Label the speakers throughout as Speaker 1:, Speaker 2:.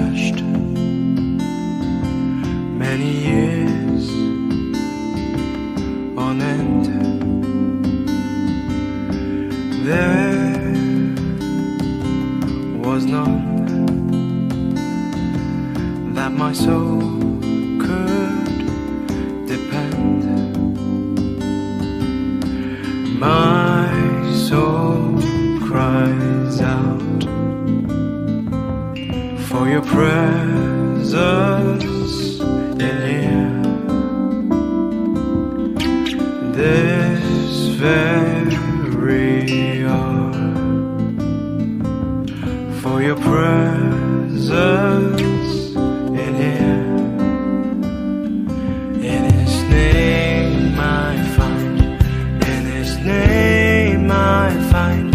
Speaker 1: searched many years on end. There was none that my soul could depend. My soul cries out for your presence in here. This very hour, for your presence in here. In His name I find, in His name I find,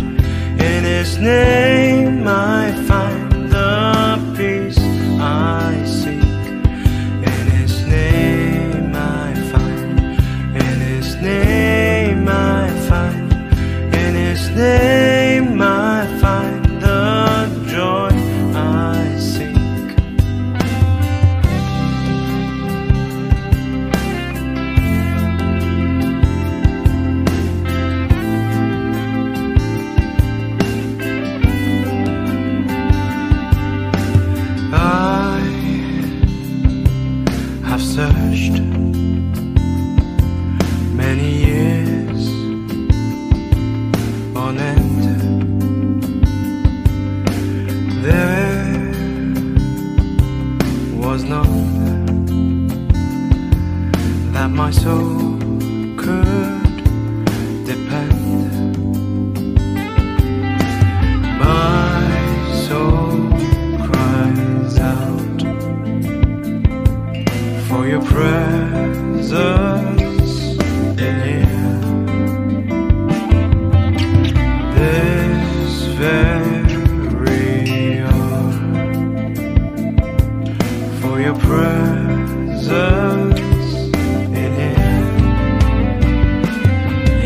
Speaker 1: in His name I find the peace I seek. In His name I find, in His name I find, in His name I find the joy I seek. I have searched many years on end. There was none that my soul could depend. My soul cries out for your presence in here. This very hour, for your presence in here.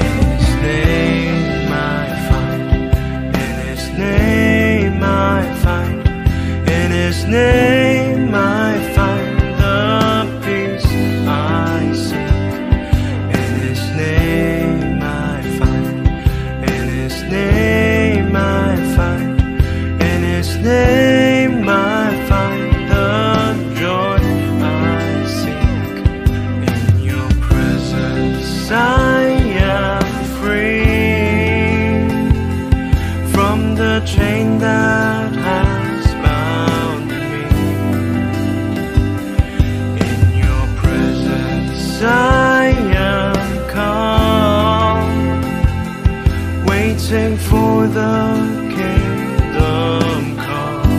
Speaker 1: In His name I find, in His name I find, in His name I find the peace I seek. In His name I find, in His name I find, in His name I find the joy I seek. In your presence I am free from the chain that has bound me. In your presence I am calm, waiting for the kingdom come.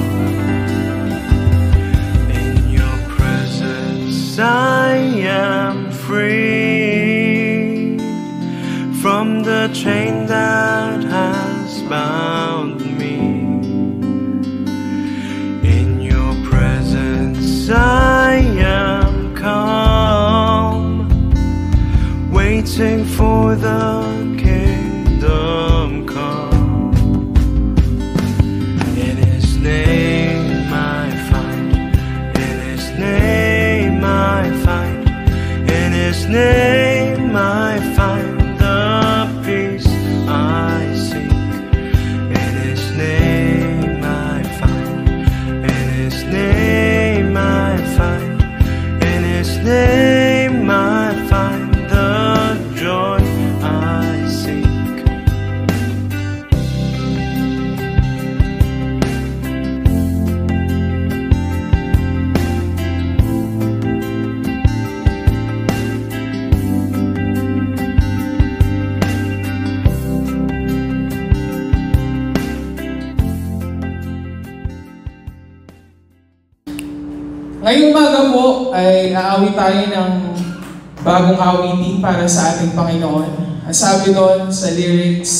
Speaker 1: In your presence I am free from the chain that has bound me. In your presence I am calm, waiting for the kingdom come. In His name I find, in His name I find, in His name I find the peace I seek. In His name I find, in His name I find, in His name I find the joy I seek.
Speaker 2: Ngayong umaga po ay aawit tayo ng bagong awitin para sa ating Panginoon. Ang sabi doon sa lyrics,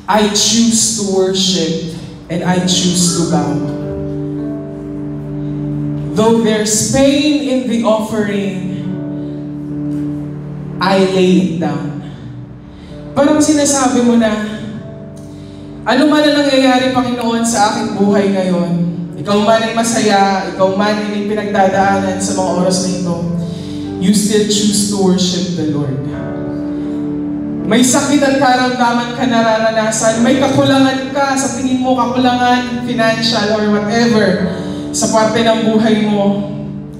Speaker 2: I choose to worship and I choose to bow. Though there's pain in the offering, I lay it down. Parang sinasabi mo na, ano man ang nangyayari, Panginoon, sa aking buhay ngayon, ikaw man ay masaya, ikaw man ay may pinagdadaanan sa mga oras na ito, you still choose to worship the Lord. May sakit at karamdaman ka nararanasan, may kakulangan ka, sa tingin mo kakulangan, financial or whatever, sa parte ng buhay mo,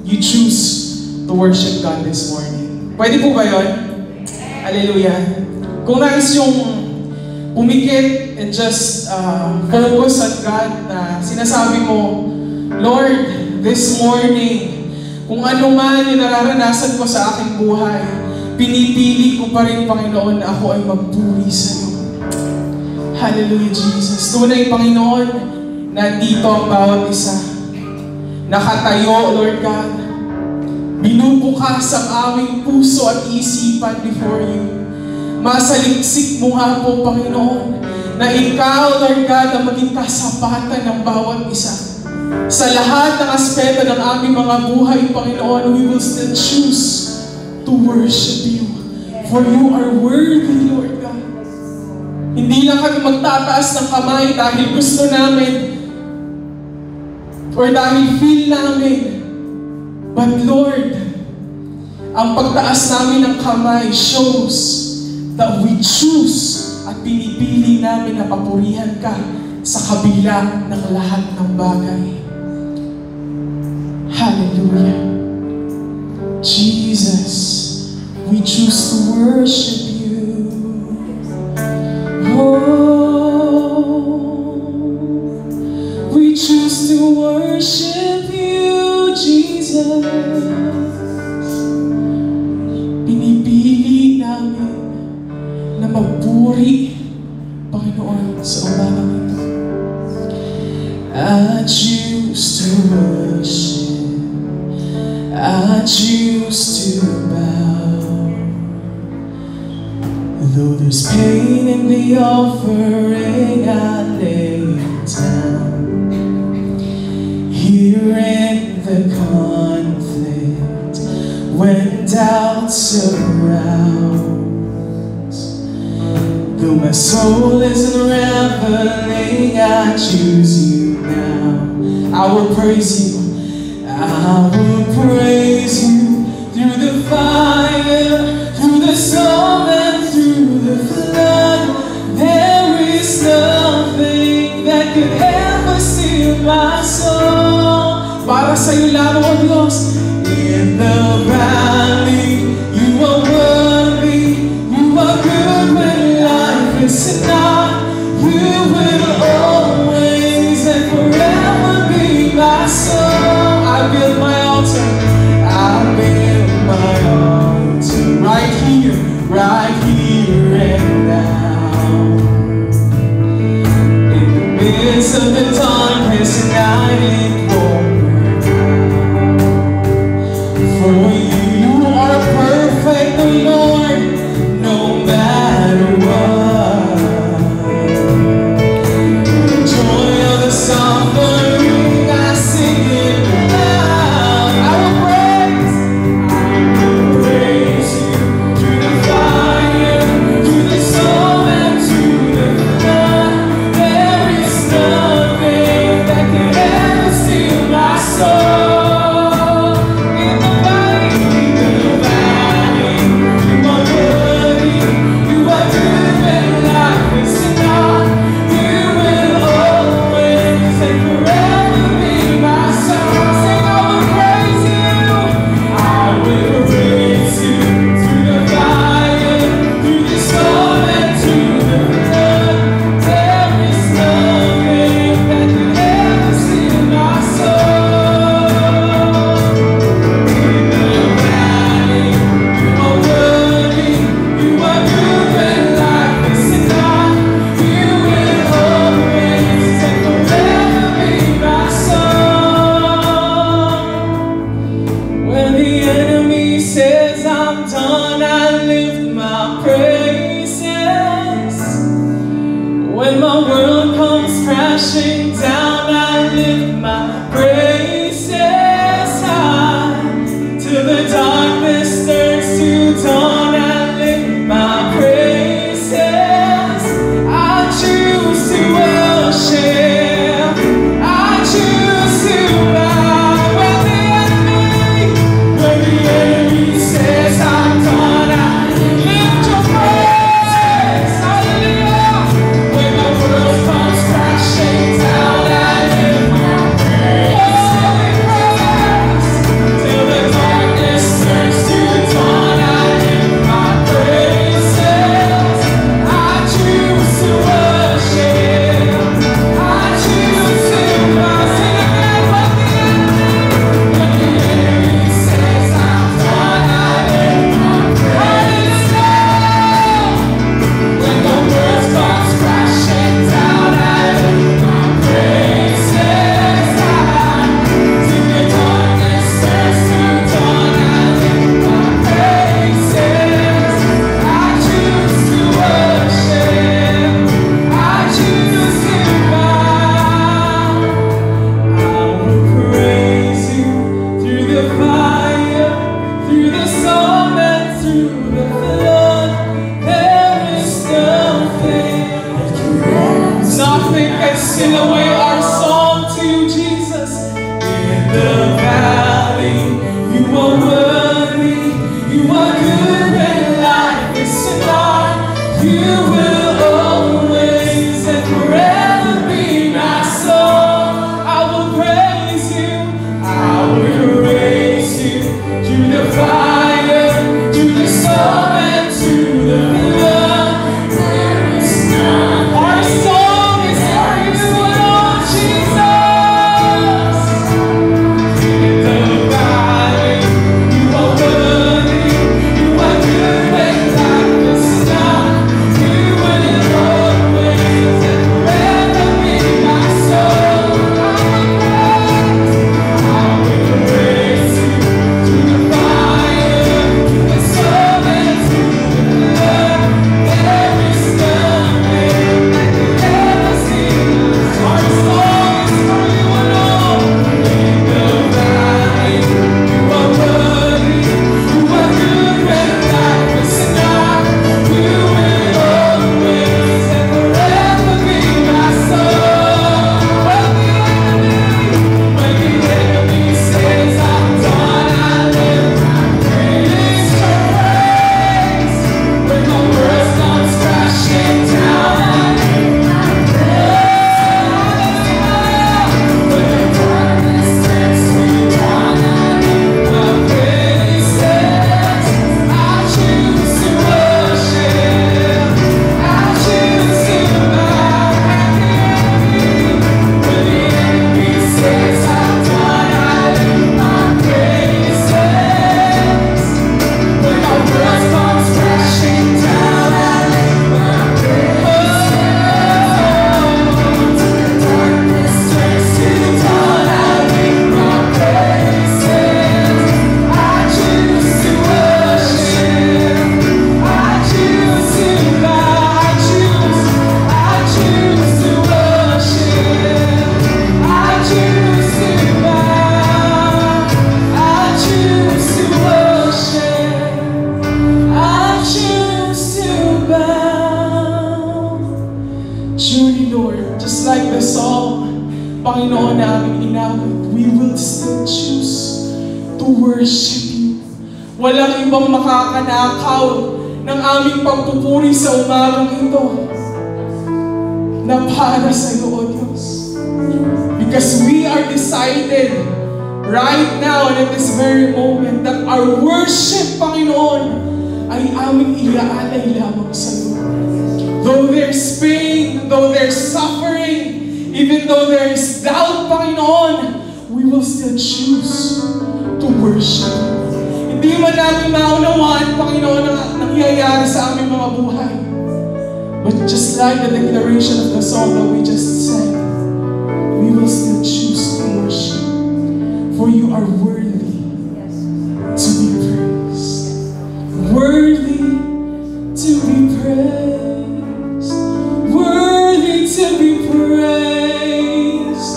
Speaker 2: you choose to worship God this morning. Pwede po ba yun? Hallelujah. Kung nais yung pumikit and just focus on God na sinasabi mo, Lord, this morning, kung ano man yung nararanasan ko sa aking buhay, pinipili ko pa rin, Panginoon, na ako ay magpuri sa iyo. Hallelujah, Jesus. Tunay, Panginoon, na dito ang bawat isa. Nakatayo, Lord God. Binubukas ang aming puso at isipan before you. Masaliksik mo nga po, Panginoon, na ikaw, Lord God, na maging kasapatan ng bawat isa. Sa lahat ng aspeto ng aming mga buhay, Panginoon, we will still choose to worship you. For you are worthy, Lord God. Hindi lang kami magtataas ng kamay dahil gusto namin or dahil feel namin. But Lord, ang pagtaas namin ng kamay shows that we choose at pinipili namin na papurihan ka sa kabila ng lahat ng bagay. Hallelujah. Jesus, we choose to worship you. Oh, we choose to worship you, Jesus. Pinipili namin na magpuri, Panginoon, sa umagang ito. I choose to worship, I choose to bow. Though there's pain in the offering, I lay it down. Here in the conflict, when doubts surround, though my soul is unraveling, I choose you now. I will praise you, I will praise you through the fire, through the storm and through the flood. There is nothing that could ever steal my soul. Para sa'yo lang, O Diyos. In the valley, you are worthy, you are good when life is not. You will always and forever be my soul. I build my altar, I build my altar right here and now. In the midst of the darkness, night it won't burn out. For you are perfect, O Lord, no matter what. The joy of the suffering, I sing it loud. I will praise you through the fire, through the storm and through the flood. There is nothing that can ever steal the valley. You are worthy, you are good when life is hard. You will always and forever be my song. I will praise you, I will raise you to the fire, to the sun, and to the blood. There is none. Our song is for you alone, Jesus. In the valley, you are worthy, you are good when life is done. You will always and forever be my soul. I will praise you to the fire, to the sun, and to the blood. There is nothing that can ever see. Our song is for you alone. In the valley, you are worthy, you are good when life is not. You will always and forever be my soul. When the enemy says I'm done, I live my praise your praise. When my world comes crashing down, I live my praise. When the darkness turns me down, I live my praises. I choose to worship, I choose to bow at your feet. When the enemy says I'm done, I live my praises. When my world comes crashing down, I live my praises. Till the darkness turns to dawn, I live my praises. I choose to worship, I choose to bow, I choose to worship, I choose to bow, I choose to worship, I choose to bow. Truly, Lord, just like the song, Panginoon namin inawit, we will still choose to worship you. Walang ibang makakanakaw ng aming pagpupuri sa umagang ito na para sa iyo, O Diyos. Because we are decided right now and at this very moment that our worship, Panginoon, ay aming iaalay lamang sa iyo. Though there's pain, though there's suffering, even though there's doubt, Panginoon, we will still choose to worship you. Hindi man namin maunawaan, Panginoon, ang nangyayari sa aming mga buhay. But just like the declaration of the song that we just sang, we will still choose to worship. For you are worthy to be praised. Worthy to be praised. Worthy to be praised.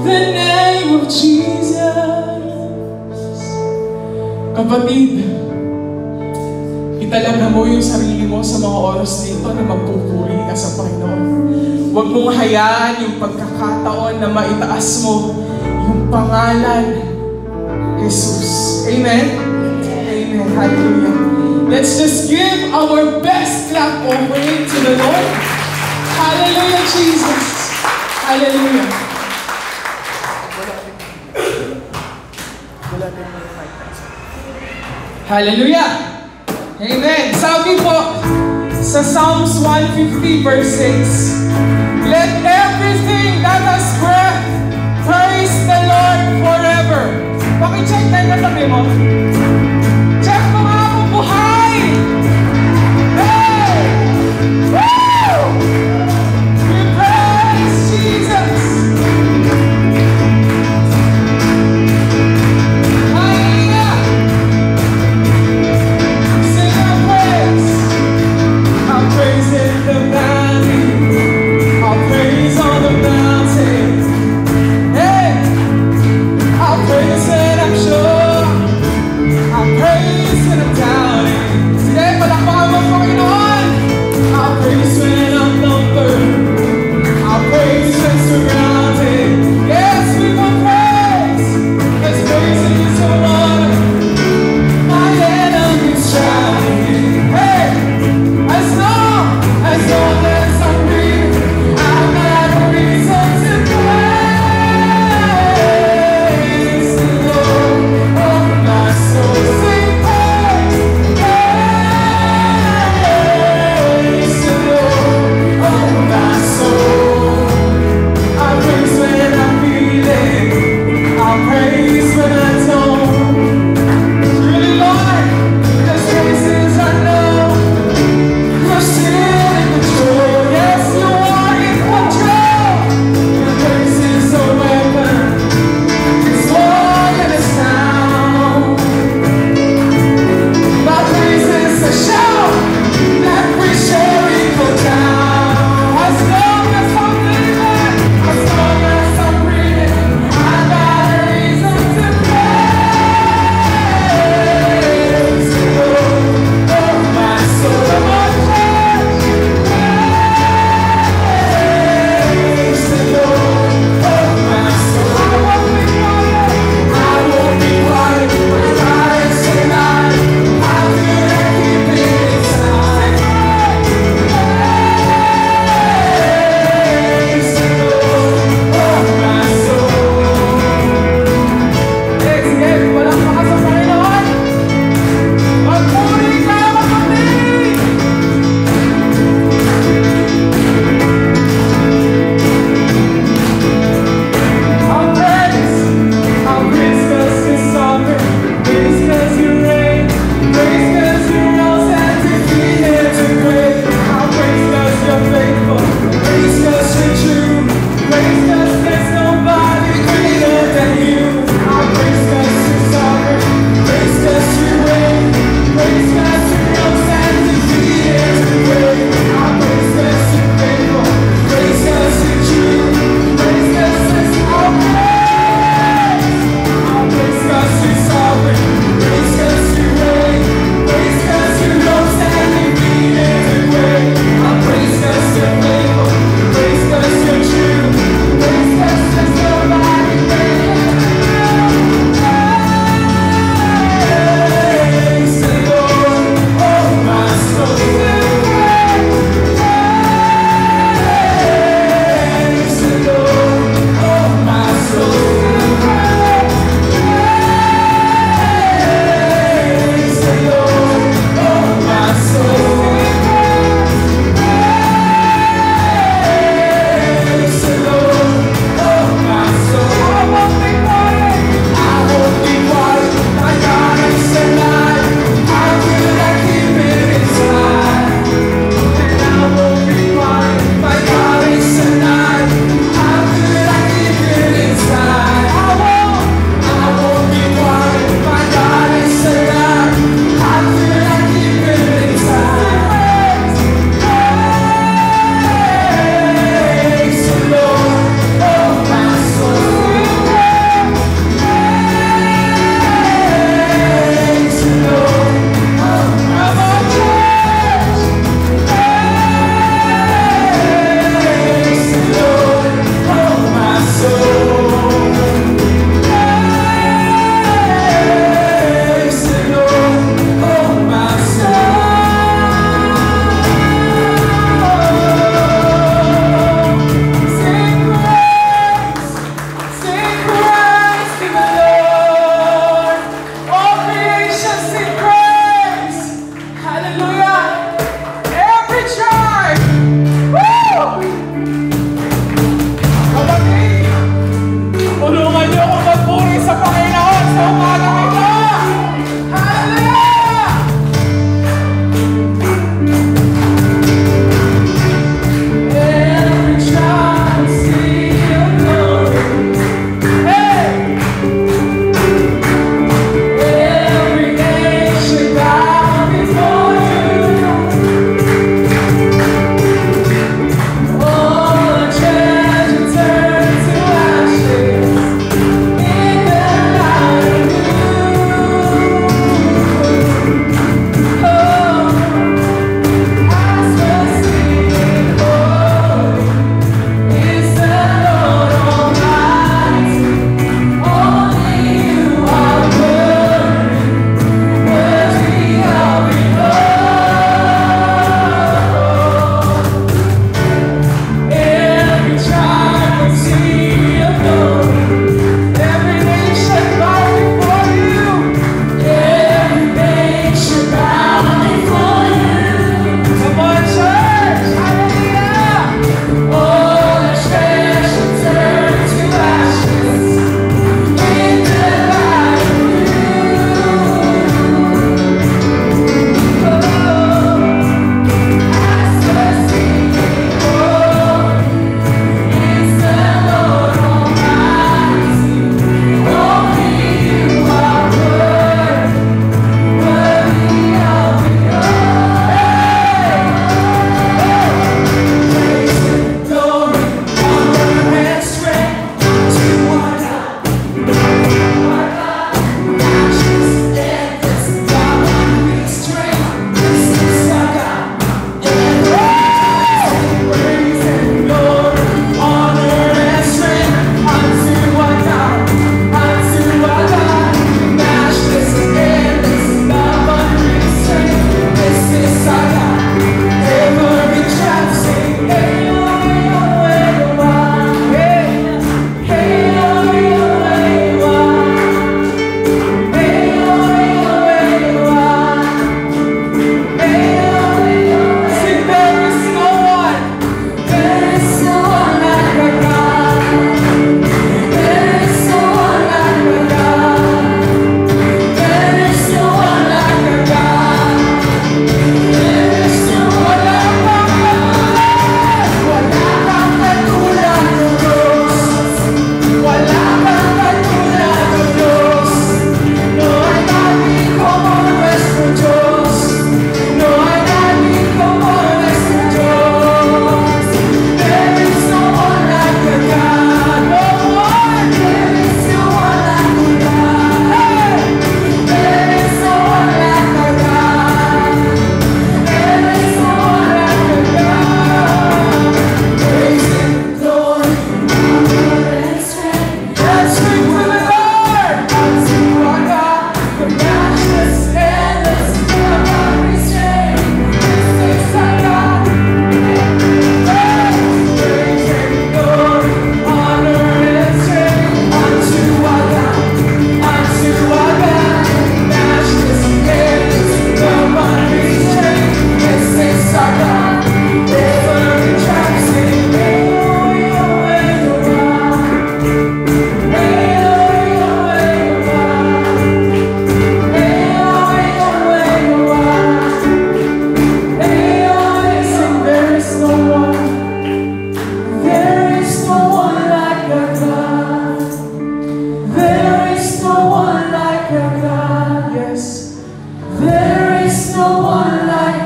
Speaker 2: The name of Jesus. Kapatid, italaga mo yung sarili mo sa mga oras na ito na magpupuri ka sa Panginoon. Huwag mong hayaan yung pagkakataon na maitaas mo yung pangalan Jesus. Amen? Amen. Hallelujah. Let's just give our best clap offering to the Lord. Hallelujah, Jesus. Hallelujah. Hallelujah. Amen. Sabi po sa Psalms 150 verse 6, let everything that has breath praise the Lord forever. Paki-check tayo na tabi mo. Check mo nga kung buhay. Hey! Woo! We praise Jesus. Hallelujah. Sing our praise. I'll praise in the valley. I'll praise on the mountain. Hey! I'll praise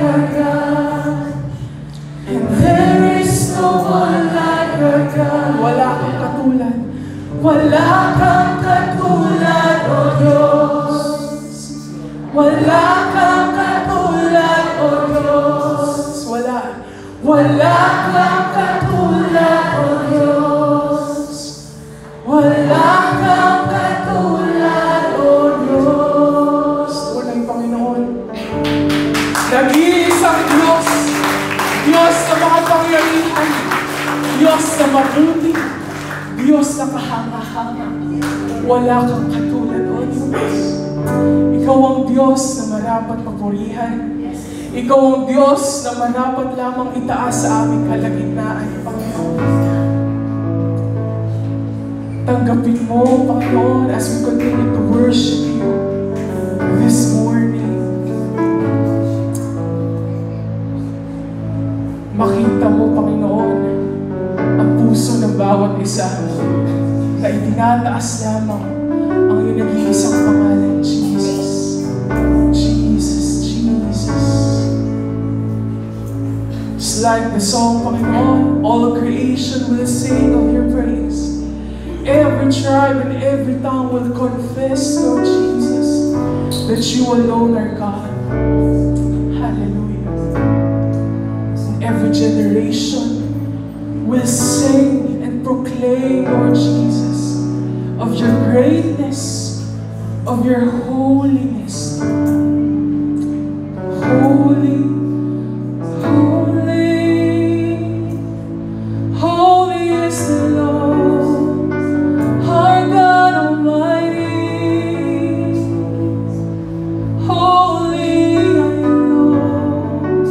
Speaker 2: our God. And there is no one like our God. Wala kang katulad. Wala kang katulad, O Diyos. Wala kang katulad, O Diyos. Wala kang katulad, O Diyos. Wala kang katulad, O Diyos. Walang Panginoon. Nag-iisang Diyos. Diyos na makapangyarihan. Diyos na mabuti. Diyos na kahanga-hanga. Wala kang katulad, O Diyos. Ikaw ang Diyos na marapat papurihan. Ikaw ang Diyos na marapat lamang itaas sa aming kalagitnaan, Panginoon. Tanggapin mo, Panginoon, as we continue to worship you this morning. Makita mo, Panginoon, ang puso ng bawat isa na itinataas lamang ang iyong nag-iisang pangalan, Jesus. Jesus, Jesus. Just like the song, Panginoon, all creation will sing of your praise. Every tribe and every tongue will confess, Lord Jesus, that you alone are God. Hallelujah. And every generation will sing and proclaim, Lord Jesus, of your greatness, of your holiness. Holy, holy, holy is the Lord, our God Almighty. Holy are you, Lord.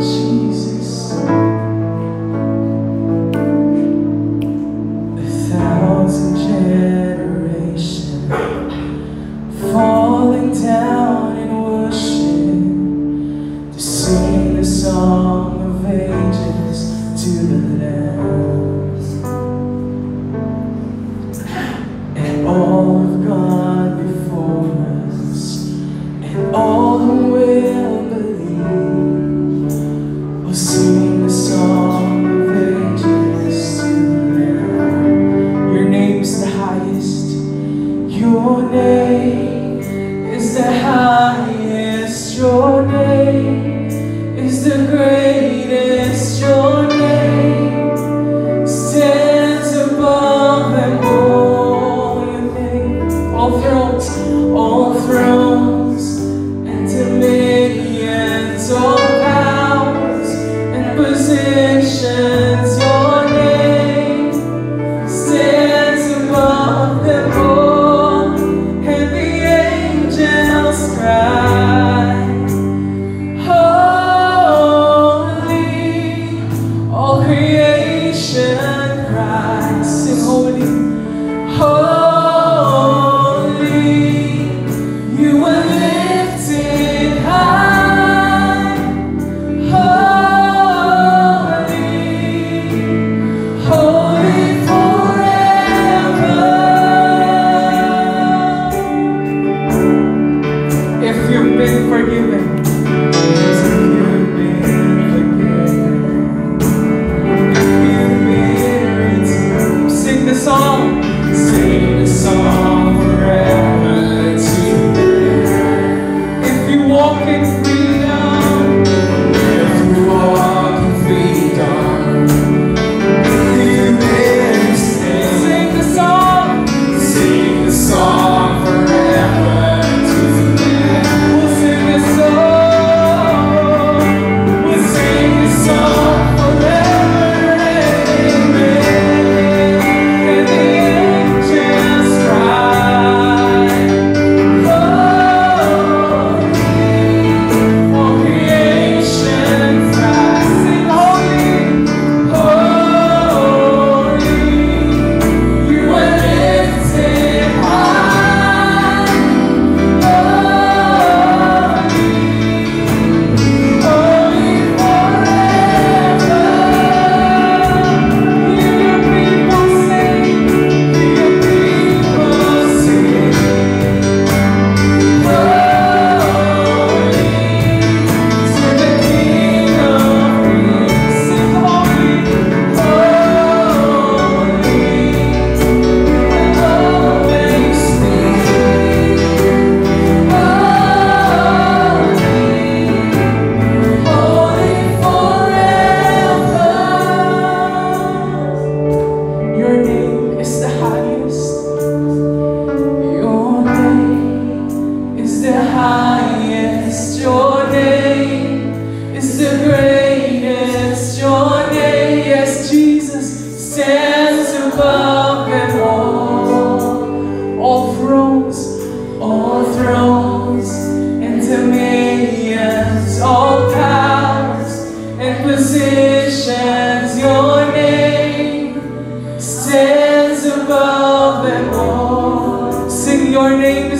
Speaker 2: Jesus. 1,000 generations falling down in worship to sing the song of ages to the Lamb. And all have gone before us, and all who will believe will sing the song of ages to the Lamb. Your name is the highest. Your name is the highest. Your name is the greatest. Your name stands above them all. Your name, all thrones and dominions, all powers and positions. Your name stands above them all, and the angels cry, holy. All creation cries, sing holy, holy. You are lifted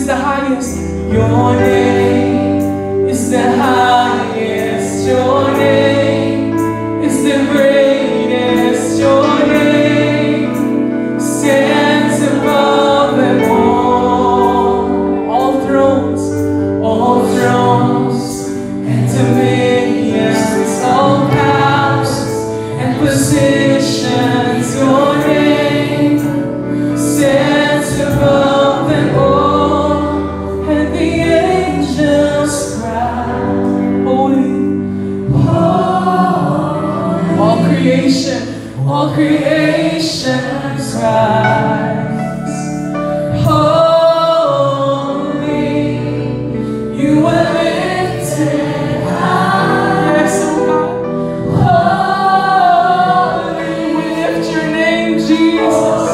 Speaker 2: is the highest. Your name is the highest. Your name is the greatest. Your name stands above them all. All thrones and dominions, all powers and positions. Your name stands above them all, and the angels cry, holy, holy. All creation cries, holy. You are lifted high. Yes, oh God. Holy, we lift your name, Jesus.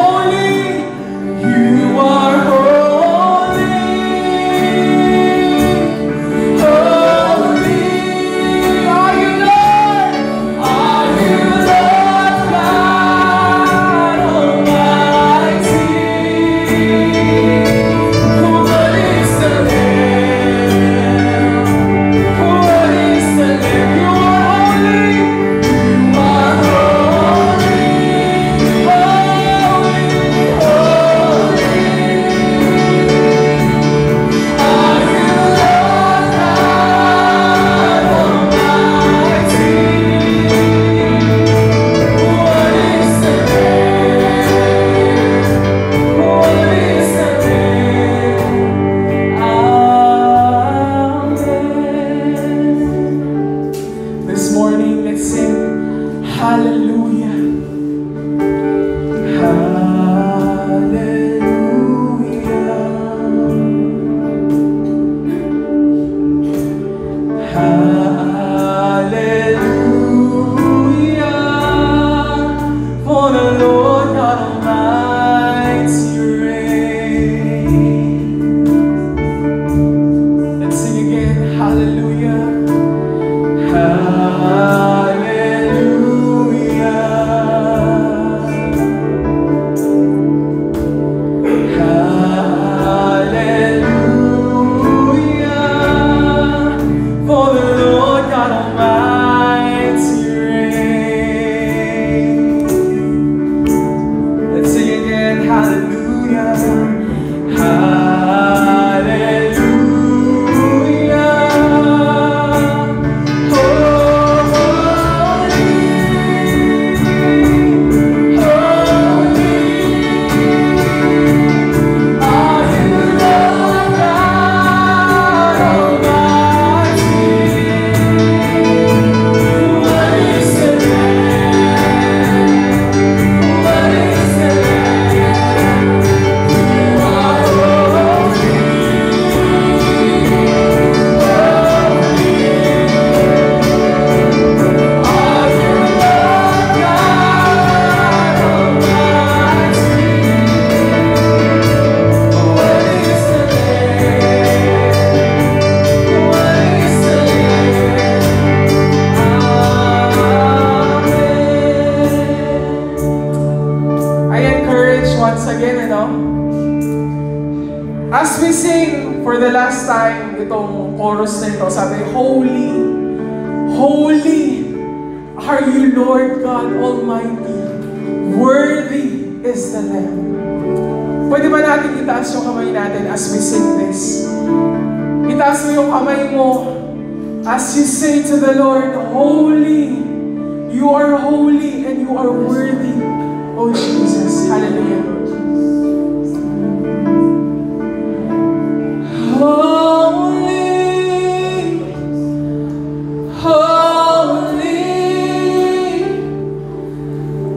Speaker 2: Holy, you are holy. As we sing for the last time itong chorus na ito, sabi, Holy, Holy are you, Lord God Almighty. Worthy is the Lamb. Pwede ba natin itaas yung kamay natin as we sing this? Itaas mo yung kamay mo as you say to the Lord, Holy, you are holy and you are worthy. Oh Jesus, hallelujah. Holy, holy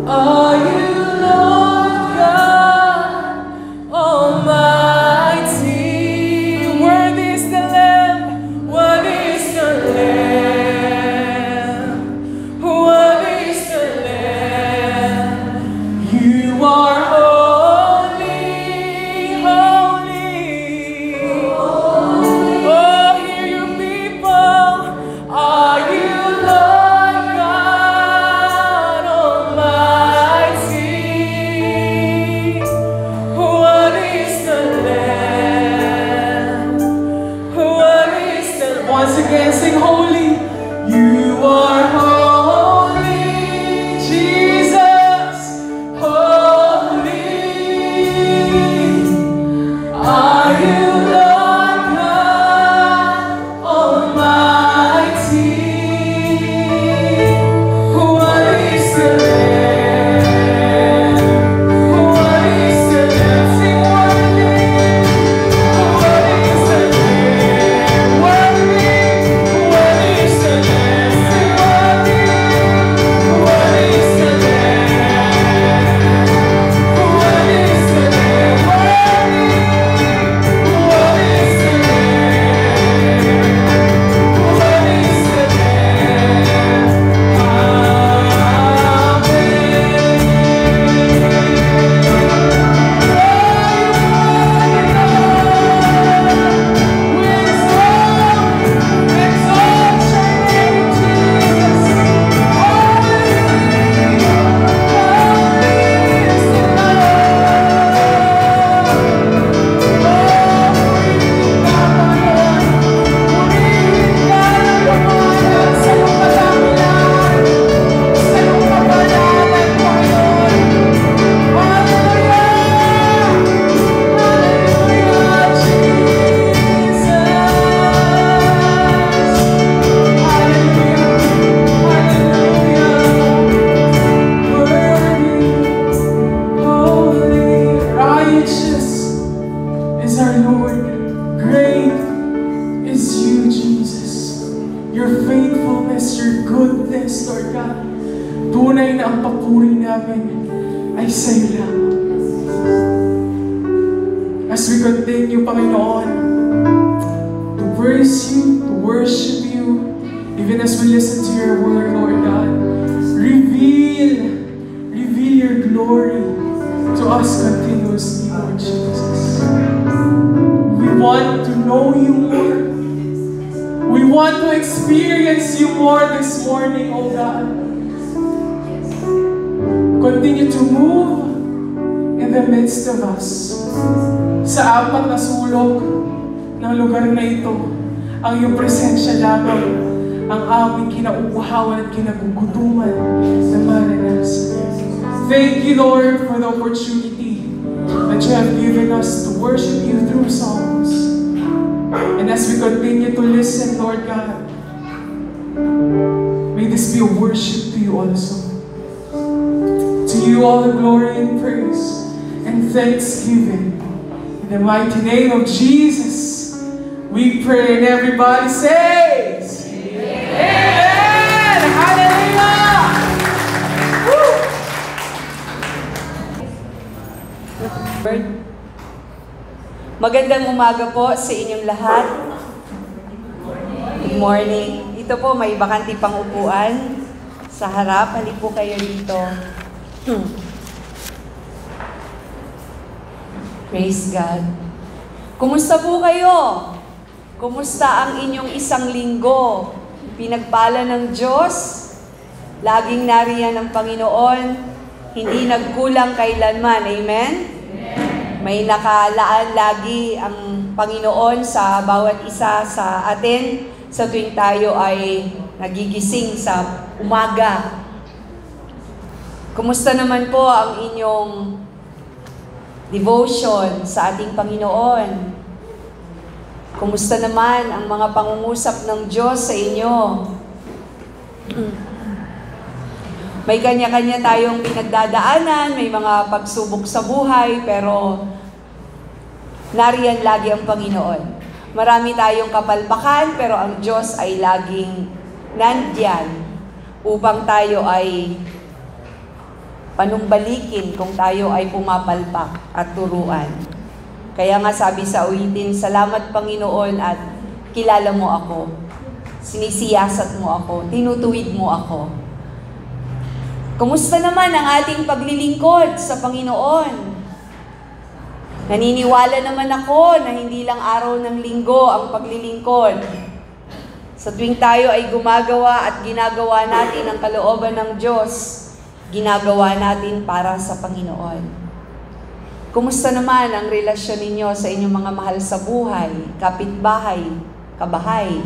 Speaker 2: are you, Lord God Almighty. Worthy is the Lamb, worthy is the Lamb, worthy is the Lamb. You are holy, holy. Oh, hear your people. Are you Lord God Almighty? What is the Lamb? What is the Lamb? Once again, sing holy. You are holy, Jesus. Holy are you, Lord God Almighty. What is the Lamb? What is the Lamb? Sing worthy. What is the Lamb? Worthy. What is the Lamb? Sing worthy. What is the Lamb? What is the Lamb? Worthy. What is the Lamb? What is the is our Lord. Great is you, Jesus. Your faithfulness, your goodness, Lord God. Tunay na ang papuri namin ay sa'yo lang. As we continue, Panginoon, to praise you, to worship you, even as we listen to your word, Lord God, reveal your glory to us continuously, Lord Jesus. We want to know you more. We want to experience you more this morning, oh God. Continue to move in the midst of us. Sa apat na sulok ng lugar na ito, ang iyong presensya lamang ang aming kinauuhawan at kinagugutuman na maranasan. Thank you, Lord, for the opportunity that you have given us to worship you through songs. And as we continue to listen, Lord God, may this be a worship to you also. To you all the glory and praise and thanksgiving. In the mighty name of Jesus, we pray, and everybody says, Amen! Hallelujah! Woo!
Speaker 3: Magandang umaga po sa inyong lahat. Good morning. Ito po, may bakante pang upuan sa harap. Halip po kayo dito. Praise God. Kumusta po kayo? Kumusta ang inyong isang linggo? Pinagpala ng Diyos? Laging nariyan ang Panginoon? Hindi nagkulang kailanman. Amen? May nakalaan lagi ang Panginoon sa bawat isa sa atin sa tuwing tayo ay nagigising sa umaga. Kumusta naman po ang inyong devotion sa ating Panginoon? Kumusta naman ang mga pangungusap ng Diyos sa inyo? May kanya-kanya tayong pinagdadaanan, may mga pagsubok sa buhay, pero nariyan lagi ang Panginoon. Marami tayong kapalpakan, pero ang Diyos ay laging nandyan upang tayo ay panumbalikin kung tayo ay pumapalpak at turuan. Kaya nga sabi sa awitin, salamat Panginoon at kilala mo ako, sinisiyasat mo ako, tinutuwid mo ako. Kumusta naman ang ating paglilingkod sa Panginoon? Naniniwala naman ako na hindi lang araw ng linggo ang paglilingkod. Sa tuwing tayo ay gumagawa at ginagawa natin ang kalooban ng Diyos, ginagawa natin para sa Panginoon. Kumusta naman ang relasyon ninyo sa inyong mga mahal sa buhay, kapitbahay, kabahay?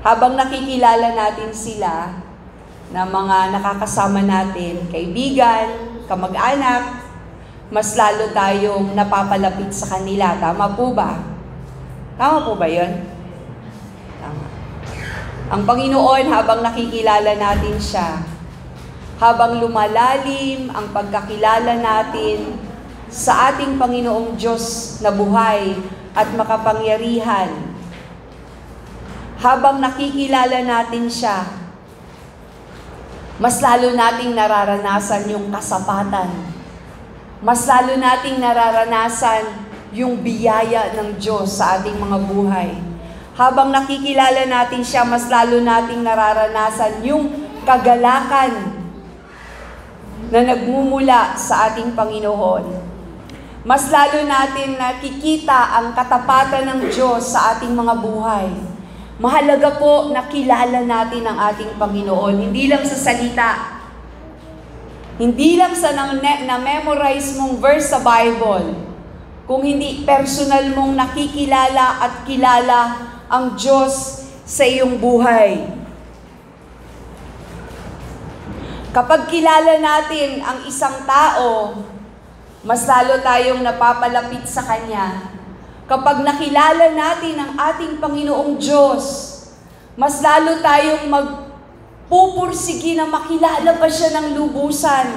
Speaker 3: Habang nakikilala natin sila na mga nakakasama natin, kaibigan, kamag-anak, mas lalo tayong napapalapit sa kanila. Tama po ba? Tama po ba yun? Tama. Ang Panginoon, habang nakikilala natin siya, habang lumalalim ang pagkakilala natin sa ating Panginoong Diyos na buhay at makapangyarihan, habang nakikilala natin siya, mas lalo nating nararanasan yung kasapatan. Mas lalo nating nararanasan yung biyaya ng Diyos sa ating mga buhay. Habang nakikilala natin siya, mas lalo nating nararanasan yung kagalakan na nagmumula sa ating Panginoon. Mas lalo natin nakikita ang katapatan ng Diyos sa ating mga buhay. Mahalaga po na kilala natin ang ating Panginoon, hindi lang sa salita, hindi lang sa na-memorize mong verse sa Bible, kung hindi personal mong nakikilala at kilala ang Diyos sa iyong buhay. Kapag kilala natin ang isang tao, mas lalo tayong napapalapit sa Kanya. Kapag nakilala natin ang ating Panginoong Diyos, mas lalo tayong magpupursigi na makilala pa siya ng lubusan.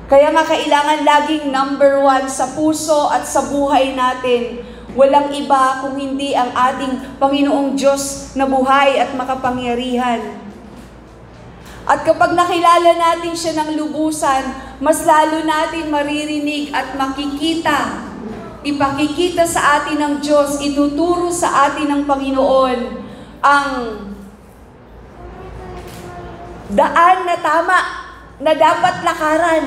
Speaker 3: Kaya nga kailangan laging number 1 sa puso at sa buhay natin. Walang iba kung hindi ang ating Panginoong Diyos na buhay at makapangyarihan. At kapag nakilala natin siya ng lubusan, mas lalo natin maririnig at makikita, ipakikita sa atin ng Diyos, ituturo sa atin ng Panginoon ang daan na tama na dapat lakaran.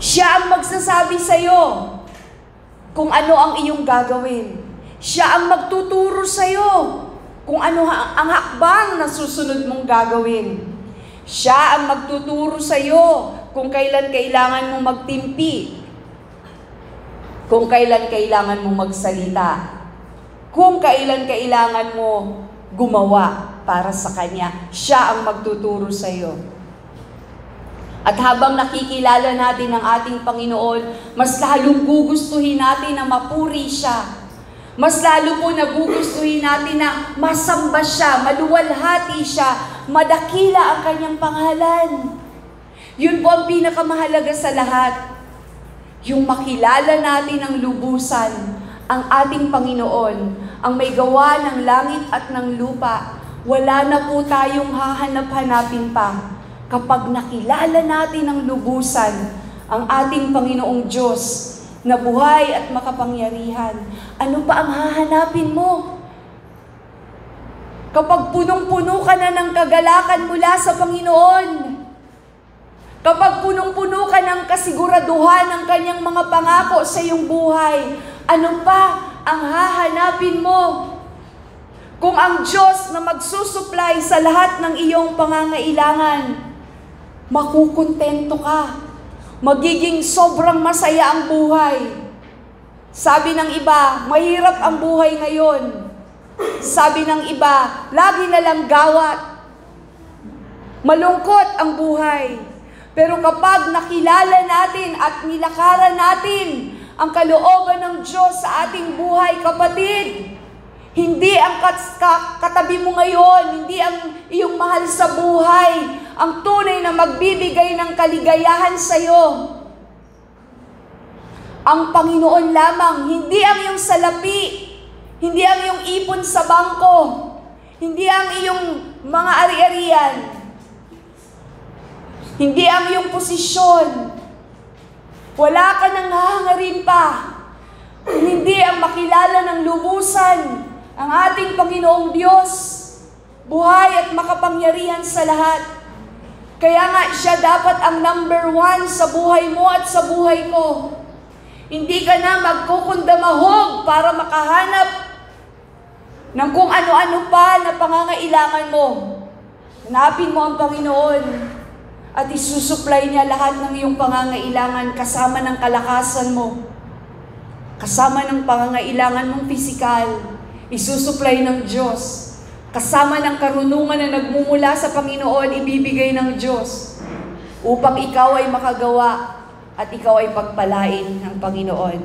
Speaker 3: Siya ang magsasabi sa iyo kung ano ang iyong gagawin. Siya ang magtuturo sa iyo kung ano ang hakbang na susunod mong gagawin. Siya ang magtuturo sa iyo kung kailan kailangan mong magtimpi, kung kailan kailangan mong magsalita, kung kailan kailangan mo gumawa para sa Kanya. Siya ang magtuturo sa iyo. At habang nakikilala natin ang ating Panginoon, mas lalong gugustuhin natin na mapuri siya. Mas lalo po nagugustuhin natin na masamba siya, maluwalhati siya, madakila ang Kanyang pangalan. Yun po ang pinakamahalaga sa lahat. Yung makilala natin ang lubusan, ang ating Panginoon, ang may gawa ng langit at ng lupa. Wala na po tayong hahanap-hanapin pa. Kapag nakilala natin ang lubusan, ang ating Panginoong Diyos na buhay at makapangyarihan, ano pa ang hahanapin mo? Kapag punong-puno ka na ng kagalakan mula sa Panginoon, kapag punong-puno ka ng kasiguraduhan ng Kanyang mga pangako sa iyong buhay, ano pa ang hahanapin mo? Kung ang Diyos na magsusupply sa lahat ng iyong pangangailangan, makukontento ka. Magiging sobrang masaya ang buhay. Sabi ng iba, mahirap ang buhay ngayon. Sabi ng iba, lagi na lang gawat. Malungkot ang buhay. Pero kapag nakilala natin at nilakaran natin ang kalooban ng Diyos sa ating buhay, kapatid, hindi ang katabi mo ngayon, hindi ang iyong mahal sa buhay, ang tunay na magbibigay ng kaligayahan sa iyo. Ang Panginoon lamang, hindi ang iyong salapi, hindi ang iyong ipon sa bangko, hindi ang iyong mga ari-arian, hindi ang iyong posisyon. Wala ka nang hahangarin pa. Hindi ang makilala ng lubusan ang ating Panginoong Diyos, buhay at makapangyarihan sa lahat. Kaya nga siya dapat ang number 1 sa buhay mo at sa buhay ko. Hindi ka na magkukundamahog para makahanap ng kung ano-ano pa na pangangailangan mo. Hanapin mo ang Panginoon at isusupply niya lahat ng iyong pangangailangan kasama ng kalakasan mo, kasama ng pangangailangan mong pisikal. Isusupply ng Diyos. Kasama ng karunungan na nagmumula sa Panginoon, ibibigay ng Diyos upang ikaw ay makagawa at ikaw ay pagpalain ng Panginoon.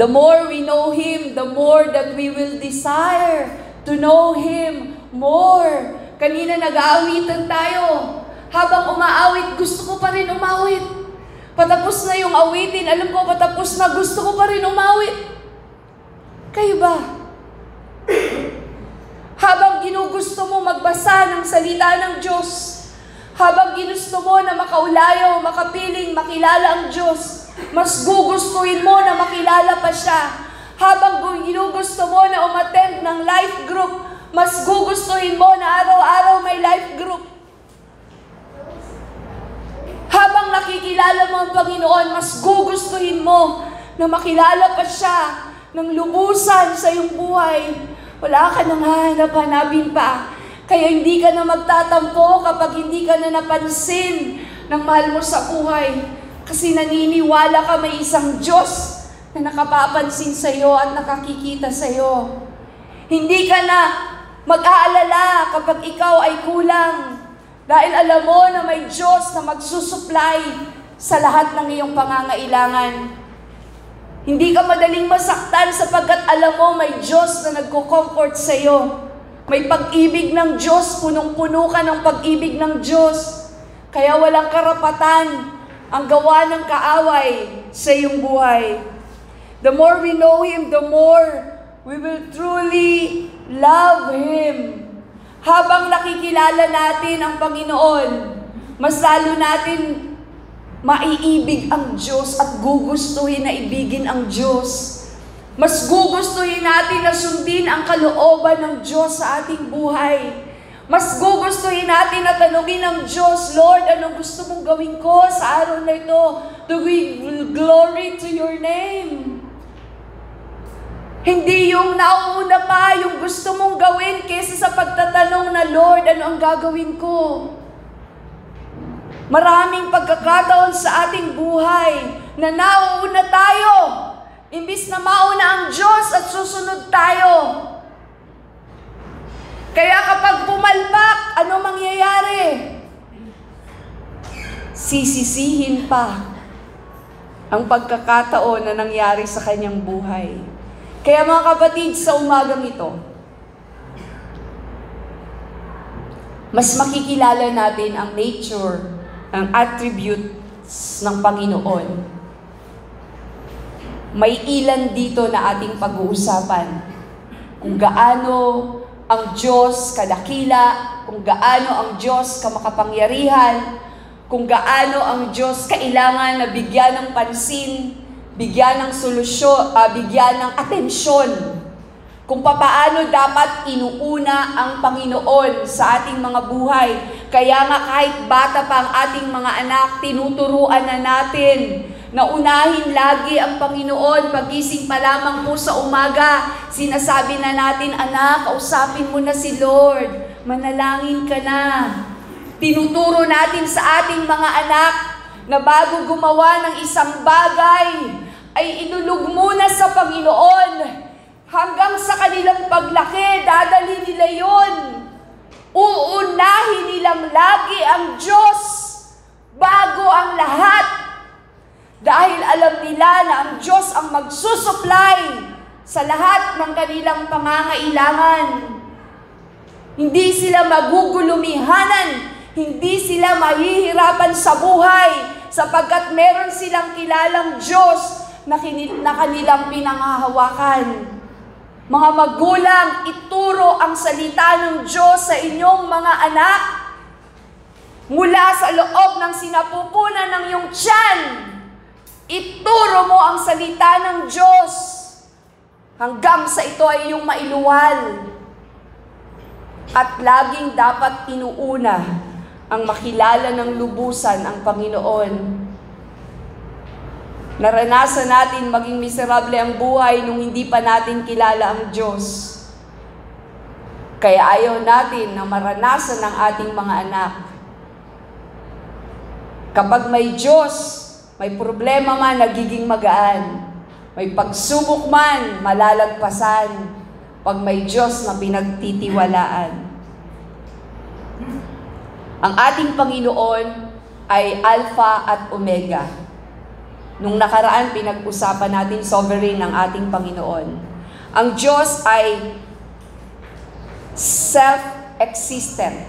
Speaker 3: The more we know Him, the more that we will desire to know Him more. Kanina nag-aawitan tayo. Habang umaawit, gusto ko pa rin umawit. Patapos na yung awitin, alam ko patapos na, gusto ko pa rin umawit. Kayo ba? Habang ginugusto mo magbasa ng salita ng Diyos, habang ginusto mo na makaulayo, makapiling, makilala ang Diyos, mas gugustuhin mo na makilala pa siya. Habang ginugusto mo na umattend ng life group, mas gugustuhin mo na araw-araw may life group. Habang nakikilala mo ang Panginoon, mas gugustuhin mo na makilala pa siya ng lubusan sa iyong buhay. Wala ka nang hahanap-hanapin pa. Kaya hindi ka na magtatampo kapag hindi ka na napansin ng mahal mo sa buhay. Kasi naniniwala ka may isang Diyos na nakapapansin sa iyo at nakakikita sa iyo. Hindi ka na mag-aalala kapag ikaw ay kulang. Dahil alam mo na may Diyos na magsusupply sa lahat ng iyong pangangailangan. Hindi ka madaling masaktan sapagkat alam mo may Diyos na nagko-comfort sa iyo. May pag-ibig ng Diyos, punong-puno ka ng pag-ibig ng Diyos. Kaya walang karapatan ang gawa ng kaaway sa iyong buhay. The more we know Him, the more we will truly love Him. Habang nakikilala natin ang Panginoon, mas lalo natin maiibig ang Diyos at gugustuhin na ibigin ang Diyos. Mas gugustuhin natin na sundin ang kalooban ng Diyos sa ating buhay. Mas gugustuhin natin na tanungin ng Diyos, Lord, anong gusto mong gawin ko sa araw na ito to give glory to your name? Hindi yung nauuna pa, yung gusto mong gawin kaysa sa pagtatanong na, Lord, ano ang gagawin ko? Maraming pagkakataon sa ating buhay na nauuna tayo, imbis na mauna ang Diyos at susunod tayo. Kaya kapag pumalpak, ano mangyayari? Sisisihin pa ang pagkakataon na nangyari sa kanyang buhay. Kaya mga kapatid, sa umagang ito, mas makikilala natin ang nature, ang attributes ng Panginoon. May ilan dito na ating pag-uusapan. Kung gaano ang Diyos kadakila, kung gaano ang Diyos kamakapangyarihan, kung gaano ang Diyos kailangan na bigyan ng pansin, bigyan ng solusyon, bigyan ng atensyon. Kung papaano dapat inuuna ang Panginoon sa ating mga buhay. Kaya nga kahit bata pa ang ating mga anak, tinuturuan na natin na unahin lagi ang Panginoon. Pagising pa lamang po sa umaga, sinasabi na natin, anak, kausapin mo na si Lord. Manalangin ka na. Tinuturo natin sa ating mga anak na bago gumawa ng isang bagay, ay inulog muna sa Panginoon. Hanggang sa kanilang paglaki, dadali nila yon. Uunahin nilang lagi ang Diyos bago ang lahat. Dahil alam nila na ang Diyos ang magsusupply sa lahat ng kanilang pangangailangan. Hindi sila magugulumihanan, hindi sila mahihirapan sa buhay, sapagkat meron silang kilalang Diyos na kanilang pinanghahawakan. Mga magulang, ituro ang salita ng Diyos sa inyong mga anak mula sa loob ng sinapupunan ng iyong tiyan. Ituro mo ang salita ng Diyos hanggang sa ito ay iyong mailuwal. At laging dapat inuuna ang makilala ng lubusan ang Panginoon. Naranasan natin maging miserable ang buhay nung hindi pa natin kilala ang Diyos. Kaya ayaw natin na maranasan ng ating mga anak. Kapag may Diyos, may problema man, nagiging magaan. May pagsubok man, malalagpasan. Pag may Diyos na pinagtitiwalaan. Ang ating Panginoon ay Alpha at Omega. Nung nakaraan, pinag-usapan natin sovereign ng ating Panginoon. Ang Diyos ay self-existent.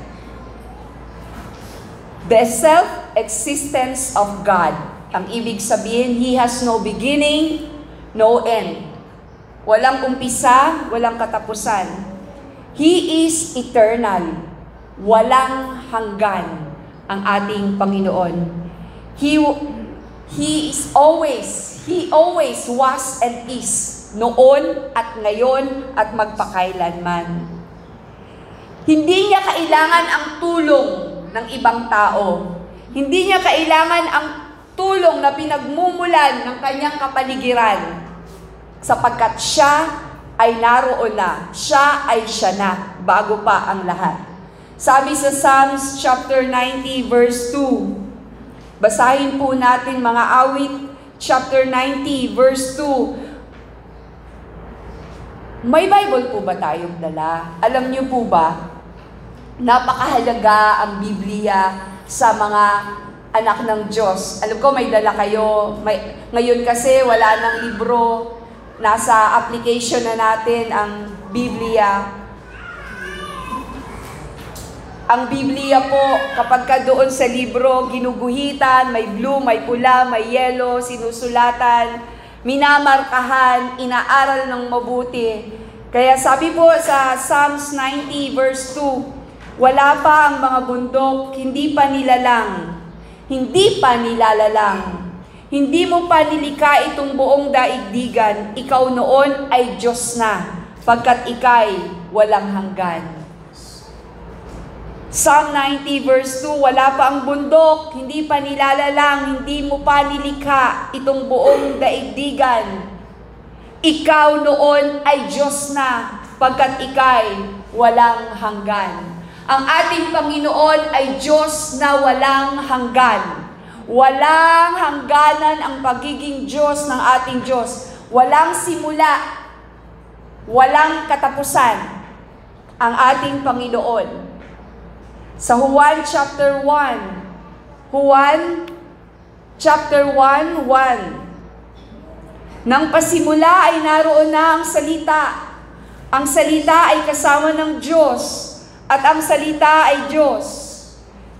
Speaker 3: The self-existence of God. Ang ibig sabihin, He has no beginning, no end. Walang umpisa, walang katapusan. He is eternal. Walang hanggan ang ating Panginoon. He always was and is, noon at ngayon at magpakailanman. Hindi niya kailangan ang tulong ng ibang tao. Hindi niya kailangan ang tulong na pinagmumulan ng kanyang kapaligiran. Sapagkat siya ay naroon na. Siya ay siya na bago pa ang lahat. Sabi sa Psalms chapter 90 verse 2. Basahin po natin mga awit chapter 90 verse 2. May Bible po ba tayong dala? Alam niyo po ba, napakahalaga ang Biblia sa mga anak ng Diyos. Alam ko may dala kayo. Ngayon kasi wala nang libro. Nasa application na natin ang Biblia. Ang Biblia po, kapag ka doon sa libro, ginuguhitan, may blue, may pula, may yellow, sinusulatan, minamarkahan, inaaral ng mabuti. Kaya sabi po sa Psalms 90 verse 2, wala pa ang mga bundok, hindi pa nilalalang. Hindi mo pa nilikha itong buong daigdigan, ikaw noon ay Diyos na, pagkat ika'y walang hanggan. Psalm 90 verse 2, wala pa ang bundok, hindi pa nilalalang, hindi mo pa nilikha itong buong daigdigan. Ikaw noon ay Diyos na, pagkat ika'y walang hanggan. Ang ating Panginoon ay Diyos na walang hanggan. Walang hangganan ang pagiging Diyos ng ating Diyos. Walang simula, walang katapusan ang ating Panginoon. Sa Juan chapter 1, Juan chapter 1:1. Nang pasimula ay naroon na ang salita. Ang salita ay kasama ng Diyos, at ang salita ay Diyos.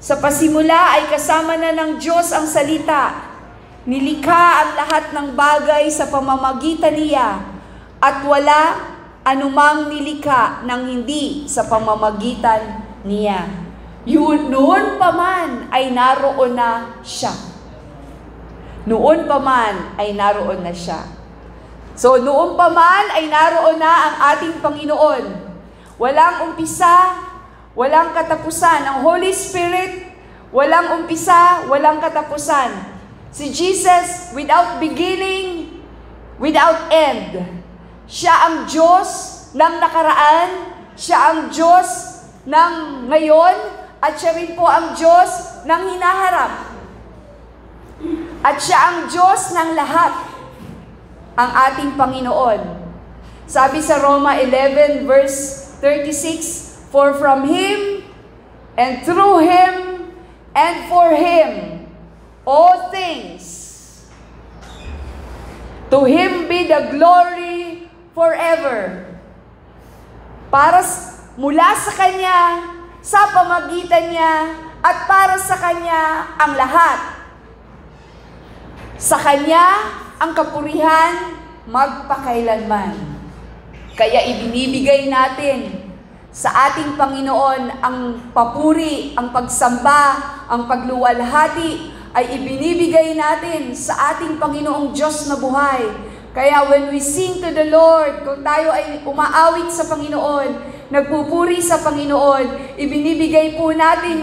Speaker 3: Sa pasimula ay kasama na ng Diyos ang salita. Nilikha ang lahat ng bagay sa pamamagitan niya, at wala anumang nilikha ng hindi sa pamamagitan niya. Noon pa man ay naroon na siya. Noon pa man ay naroon na siya. So, noon pa man ay naroon na ang ating Panginoon. Walang umpisa, walang katapusan. Ang Holy Spirit, walang umpisa, walang katapusan. Si Jesus, without beginning, without end. Siya ang Diyos ng nakaraan, siya ang Diyos ng ngayon, at siya rin po ang Diyos ng hinaharap. At siya ang Diyos ng lahat, ang ating Panginoon. Sabi sa Roma 11 verse 36, "For from Him, and through Him, and for Him, all things. To Him be the glory forever." Mula sa Kanya, sa pamagitan niya, at para sa Kanya ang lahat. Sa Kanya ang kapurihan magpakailanman. Kaya ibinibigay natin sa ating Panginoon ang papuri, ang pagsamba, ang pagluwalhati ay ibinibigay natin sa ating Panginoong Diyos na buhay. Kaya when we sing to the Lord, kung tayo ay umaawit sa Panginoon, nagpupuri sa Panginoon, ibinibigay po natin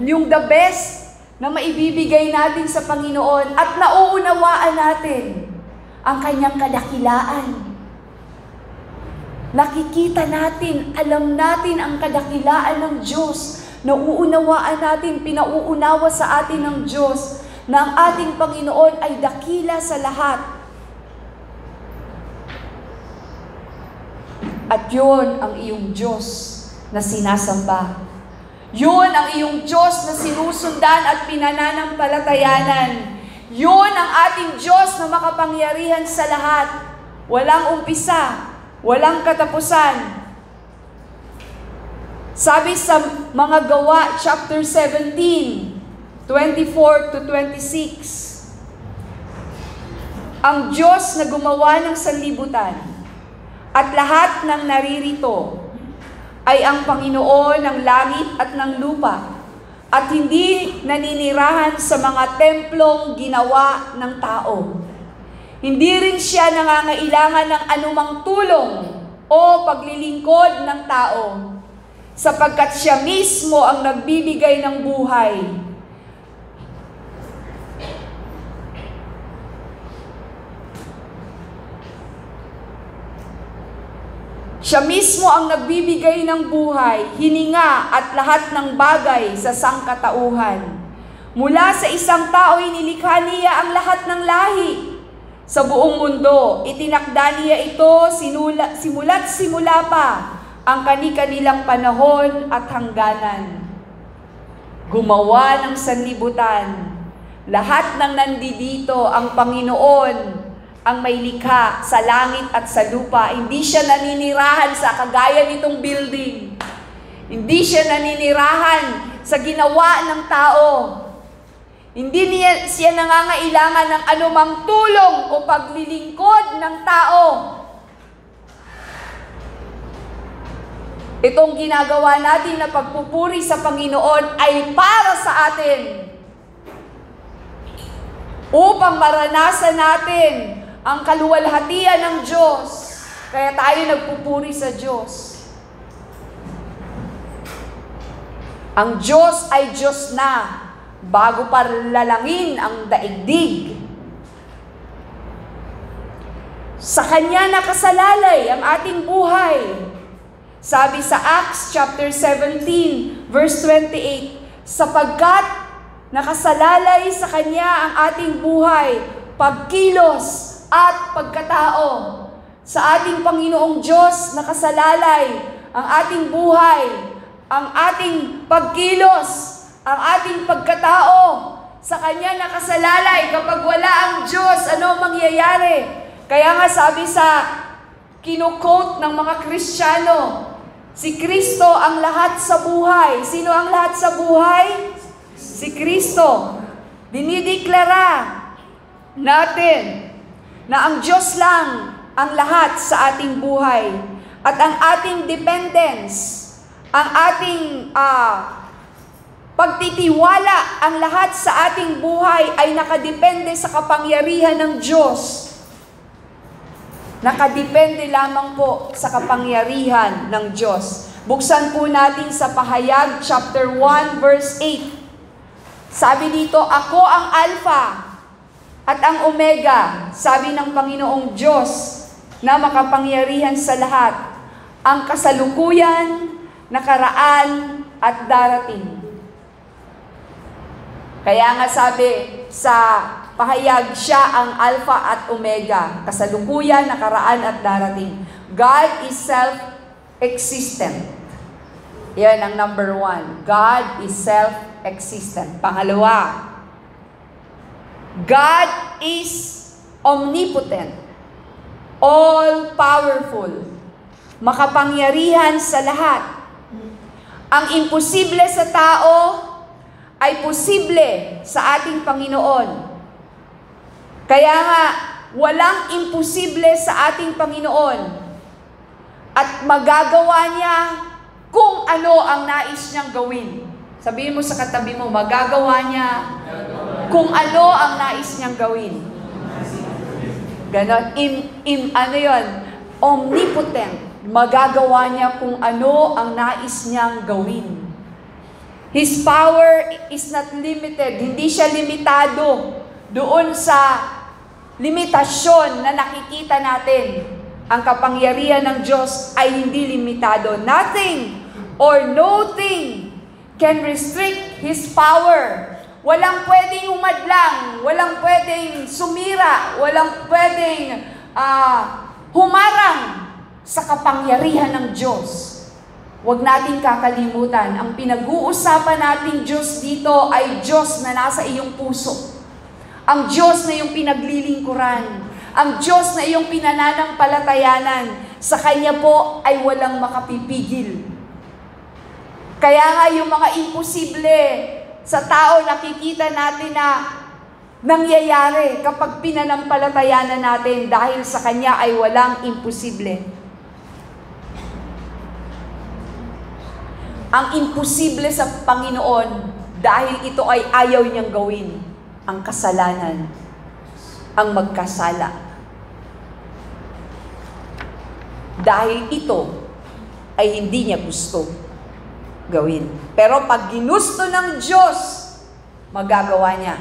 Speaker 3: yung the best na maibibigay natin sa Panginoon at nauunawaan natin ang Kanyang kadakilaan. Nakikita natin, alam natin ang kadakilaan ng Diyos. Nauunawaan natin, pinauunawa sa atin ng Diyos na ang ating Panginoon ay dakila sa lahat. At yun ang iyong Diyos na sinasamba. Yun ang iyong Diyos na sinusundan at pinananampalatayanan. Yun ang ating Diyos na makapangyarihan sa lahat. Walang umpisa, walang katapusan. Sabi sa mga Gawa, chapter 17, 24 to 26, ang Diyos na gumawa ng sanlibutan at lahat ng naririto ay ang Panginoon ng langit at ng lupa at hindi naninirahan sa mga templong ginawa ng tao. Hindi rin siya nangangailangan ng anumang tulong o paglilingkod ng tao, sapagkat siya mismo ang nagbibigay ng buhay. Siya mismo ang nagbibigay ng buhay, hininga at lahat ng bagay sa sangkatauhan. Mula sa isang tao, inilikha niya ang lahat ng lahi. Sa buong mundo, itinakda niya ito simula't simula pa ang kani-kanilang panahon at hangganan. Gumawa ng sanlibutan. Lahat ng nandito ang Panginoon ang may likha sa langit at sa lupa. Hindi siya naninirahan sa kagaya nitong building. Hindi siya naninirahan sa ginawa ng tao. Hindi siya nangangailangan ng anumang tulong o paglilingkod ng tao. Itong ginagawa natin na pagpupuri sa Panginoon ay para sa atin. Upang maranasan natin ang kaluwalhatian ng Diyos. Kaya tayo nagpupuri sa Diyos. Ang Diyos ay Diyos na bago pa lalangin ang daigdig. Sa Kanya nakasalalay ang ating buhay. Sabi sa Acts chapter 17 verse 28, sapagkat nakasalalay sa Kanya ang ating buhay, pagkilos at pagkatao. Sa ating Panginoong Diyos nakasalalay ang ating buhay, ang ating pagkilos, ang ating pagkatao. Sa Kanya nakasalalay. Kapag wala ang Diyos, ano mangyayari? Kaya nga sabi sa kino-quote ng mga Kristiyano, si Kristo ang lahat sa buhay. Sino ang lahat sa buhay? Si Kristo. Dinideklara natin na ang Diyos lang ang lahat sa ating buhay. At ang ating dependence, ang ating pagtitiwala, ang lahat sa ating buhay ay nakadepende sa kapangyarihan ng Diyos. Nakadepende lamang po sa kapangyarihan ng Diyos. Buksan po natin sa Pahayag chapter 1 verse 8. Sabi dito, ako ang Alpha at ang Omega, sabi ng Panginoong Diyos na makapangyarihan sa lahat, ang kasalukuyan, nakaraan, at darating. Kaya nga sabi sa pahayag, siya ang Alpha at Omega, kasalukuyan, nakaraan, at darating. God is self-existent. Yan ang number 1. God is self-existent. Pangalawa, God is omnipotent, all-powerful, makapangyarihan sa lahat. Ang imposible sa tao ay posible sa ating Panginoon. Kaya nga, walang imposible sa ating Panginoon. At magagawa niya kung ano ang nais niyang gawin. Sabihin mo sa katabi mo, magagawa niya kung ano ang nais niyang gawin. Ganon. Ano yun? Omnipotent. Magagawa niya kung ano ang nais niyang gawin. His power is not limited. Hindi siya limitado doon sa limitasyon na nakikita natin. Ang kapangyarihan ng Diyos ay hindi limitado. Nothing or nothing can restrict His power. Walang pwedeng umadlang, walang pwedeng sumira, walang pwedeng humarang sa kapangyarihan ng Diyos. Huwag natin kakalimutan, ang pinag-uusapan nating Diyos dito ay Diyos na nasa iyong puso. Ang Diyos na iyong pinaglilingkuran. Ang Diyos na iyong pinananampalatayanan. Sa Kanya po ay walang makapipigil. Kaya nga yung mga imposible sa tao, nakikita natin na nangyayari kapag pinanampalatayanan natin dahil sa Kanya ay walang imposible. Ang imposible sa Panginoon dahil ito ay ayaw niyang gawin, ang kasalanan, ang magkasala. Dahil ito ay hindi niya gusto gawin. Pero pag ginusto ng Diyos, magagawa niya.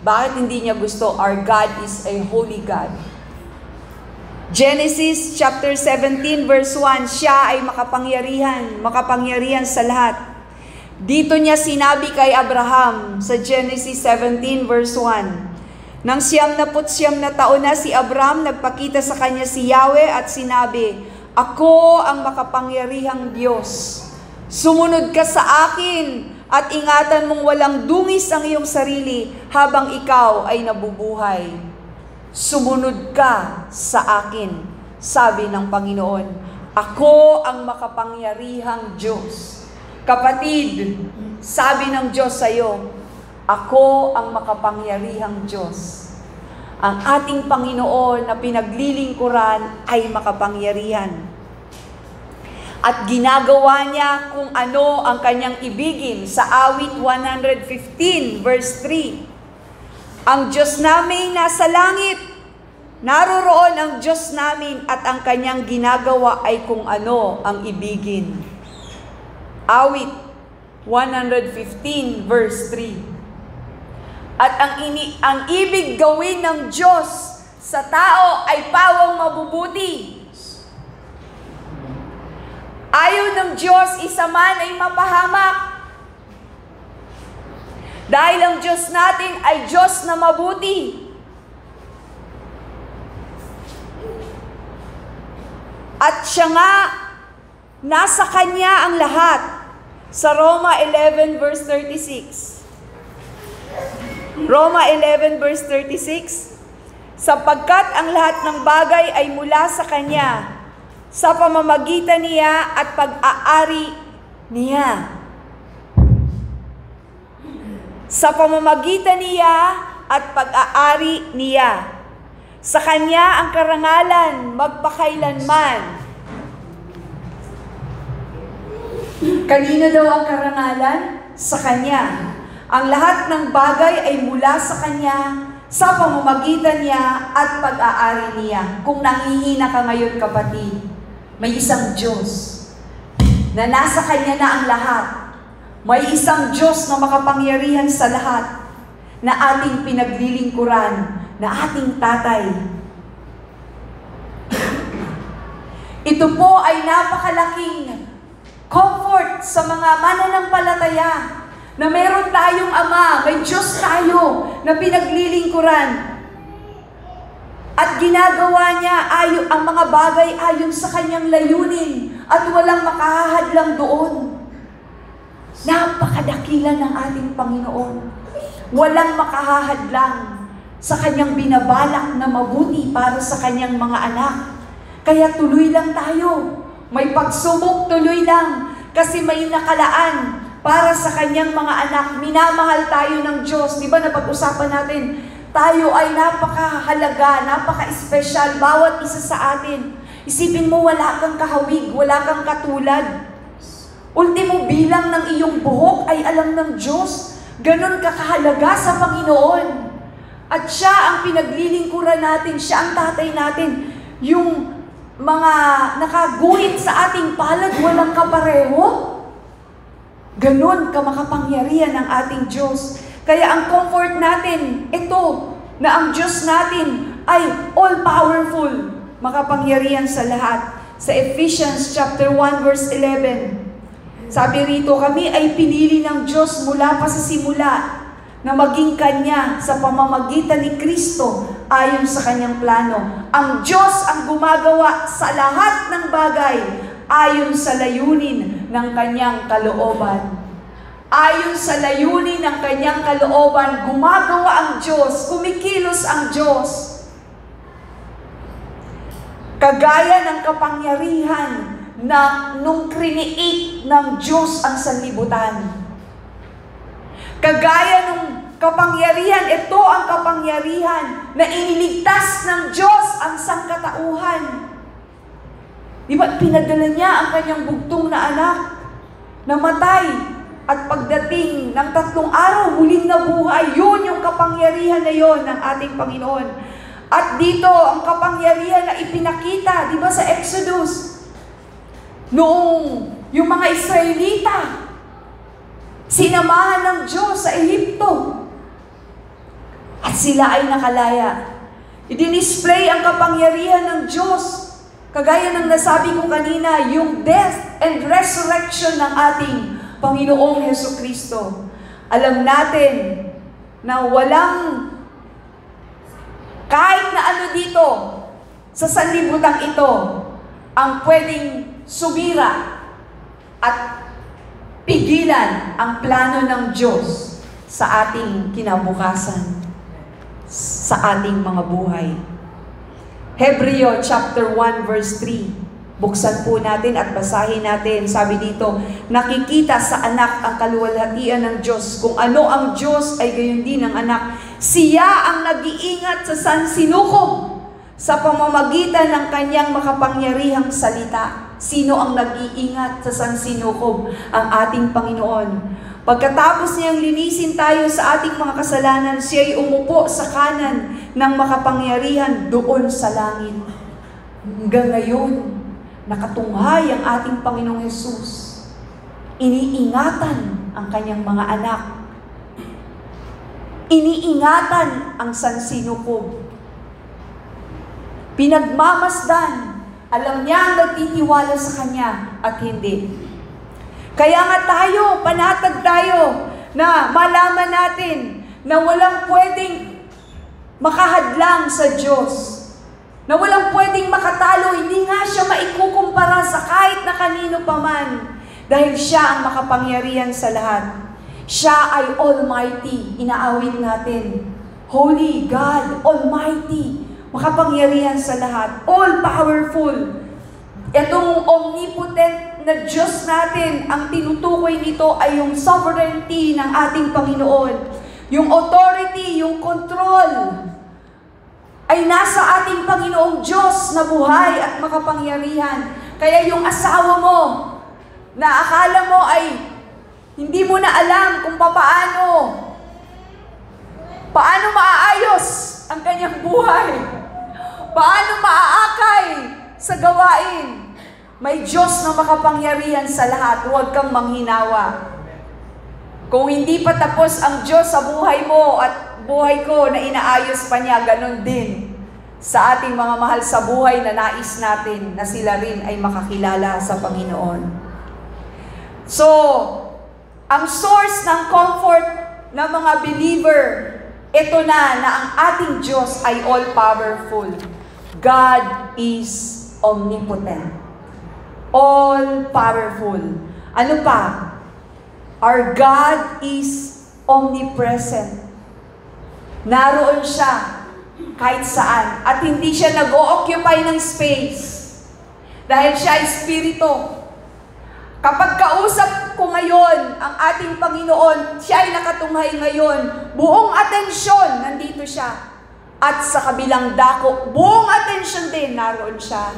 Speaker 3: Bakit hindi niya gusto? Our God is a holy God. Genesis chapter 17 verse 1, siya ay makapangyarihan sa lahat. Dito niya sinabi kay Abraham sa Genesis 17 verse 1. Nang 99 na taon na si Abraham, nagpakita sa kanya si Yahweh at sinabi, ako ang makapangyarihang Diyos. Sumunod ka sa akin at ingatan mong walang dungis ang iyong sarili habang ikaw ay nabubuhay. Sumunod ka sa akin, sabi ng Panginoon. Ako ang makapangyarihang Diyos. Kapatid, sabi ng Diyos sa iyo, ako ang makapangyarihang Diyos. Ang ating Panginoon na pinaglilingkuran ay makapangyarihan. At ginagawa niya kung ano ang kanyang ibigin sa awit 115 verse 3. Ang Diyos namin nasa langit, naroroon ang Diyos namin at ang kanyang ginagawa ay kung ano ang ibigin. Awit 115 verse 3. At ang ibig gawin ng Diyos sa tao ay pawang mabubuti. Ayaw ng Diyos isa man ay mapahamak. Dahil ang Diyos natin ay Diyos na mabuti. At siya nga, nasa Kanya ang lahat. Sa Roma 11 verse 36. Roma 11 verse 36. Sapagkat ang lahat ng bagay ay mula sa Kanya, sa pamamagitan niya at pag-aari niya. Sa pamamagitan niya at pag-aari niya. Sa Kanya ang karangalan magpakailanman. Kanino daw ang karangalan? Sa Kanya. Ang lahat ng bagay ay mula sa Kanya, sa pamamagitan niya at pag-aari niya. Kung nangihina ka ngayon, kapatid, may isang Diyos na nasa Kanya na ang lahat. May isang Diyos na makapangyarihan sa lahat na ating pinaglilingkuran, na ating tatay. Ito po ay napakalaking comfort sa mga mananampalataya na meron tayong Ama, may Diyos tayo na pinaglilingkuran. At ginagawa niya ang mga bagay ayon sa kanyang layunin at walang makahahadlang doon. Napakadakila ng ating Panginoon. Walang makahahadlang sa kanyang binabalak na mabuti para sa kanyang mga anak. Kaya tuloy lang tayo. May pagsubok, tuloy lang. Kasi may nakalaan para sa kanyang mga anak. Minamahal tayo ng Diyos. Di ba napag-usapan natin? Tayo ay napakahalaga, napaka-espesyal, bawat isa sa atin. Isipin mo, wala kang kahawig, wala kang katulad. Ultimo bilang ng iyong buhok ay alam ng Diyos. Ganon ka kahalaga sa Panginoon. At siya ang pinaglilingkuran natin, siya ang tatay natin. Yung mga nakaguhit sa ating palad, walang kapareho. Ganon ka makapangyarihan ng ating Diyos. Kaya ang comfort natin, ito, na ang Diyos natin ay all-powerful, makapangyarihan sa lahat. Sa Ephesians chapter 1 verse 11, sabi rito, kami ay pinili ng Diyos mula pa sa simula na maging Kanya sa pamamagitan ni Kristo ayon sa Kanyang plano. Ang Diyos ang gumagawa sa lahat ng bagay ayon sa layunin ng Kanyang kalooban. Ayon sa layunin ng Kanyang kalooban, gumagawa ang Diyos, kumikilos ang Diyos. Kagaya ng kapangyarihan na nung create ng Diyos ang sanlibutan. Kagaya nung kapangyarihan, ito ang kapangyarihan na iniligtas ng Diyos ang sangkatauhan. Di ba, pinadala niya ang kanyang bugtong na anak, namatay, at pagdating ng 3 araw, muling nabuhay. Yun yung kapangyarihan na yon ng ating Panginoon. At dito, ang kapangyarihan na ipinakita, di ba sa Exodus, noong yung mga Israelita, sinamahan ng Diyos sa Ehipto, at sila ay nakalaya. I-display ang kapangyarihan ng Diyos, kagaya ng nasabi ko kanina, yung death and resurrection ng ating Panginoong Jesucristo. Alam natin na walang kahit na ano dito sa sanlibutan ito ang pwedeng sumira at pigilan ang plano ng Diyos sa ating kinabukasan, sa ating mga buhay. Hebreo chapter 1 verse 3. Buksan po natin at basahin natin. Sabi dito, nakikita sa anak ang kaluwalhatian ng Diyos. Kung ano ang Diyos ay gayon din ang anak. Siya ang nag-iingat sa sansinukob sa pamamagitan ng kanyang makapangyarihang salita. Sino ang nag-iingat sa sansinukob? Ang ating Panginoon. Pagkatapos niyang linisin tayo sa ating mga kasalanan, siya ay umupo sa kanan ng makapangyarihan doon sa langit. Hanggang ngayon, nakatunghay ang ating Panginoong Hesus. Iniingatan ang kanyang mga anak. Iniingatan ang sansinukob. Pinagmamasdan. Alam niya ang nagtitiwala sa kanya at hindi. Kaya nga tayo, panatag tayo na malaman natin na walang pwedeng makahadlang sa Diyos. Na walang pwedeng makatalo, hindi nga siya maikukumpara sa kahit na kanino paman. Dahil siya ang makapangyarihan sa lahat. Siya ay Almighty, inaawit natin. Holy God, Almighty, makapangyarihan sa lahat. All-powerful. Itong omnipotent na Diyos natin, ang tinutukoy nito ay yung sovereignty ng ating Panginoon. Yung authority, yung control, ay nasa ating Panginoong Diyos na buhay at makapangyarihan. Kaya yung asawa mo, na akala mo ay hindi mo na alam kung paano maaayos ang kanyang buhay, paano maaakay sa gawain, may Diyos na makapangyarihan sa lahat. Huwag kang manghinawa. Kung hindi pa tapos ang Diyos sa buhay mo at buhay ko na inaayos pa niya, ganun din sa ating mga mahal sa buhay na nais natin na sila rin ay makakilala sa Panginoon. So, ang source ng comfort ng mga believer, ito na ang ating Diyos ay all-powerful. God is omnipotent. All-powerful. Ano pa? Our God is omnipresent. Naroon siya kahit saan. At hindi siya nag-o-occupy ng space. Dahil siya ay Espiritu. Kapag kausap ko ngayon ang ating Panginoon, siya ay nakatunghay ngayon, buong atensyon, nandito siya. At sa kabilang dako, buong atensyon din, naroon siya.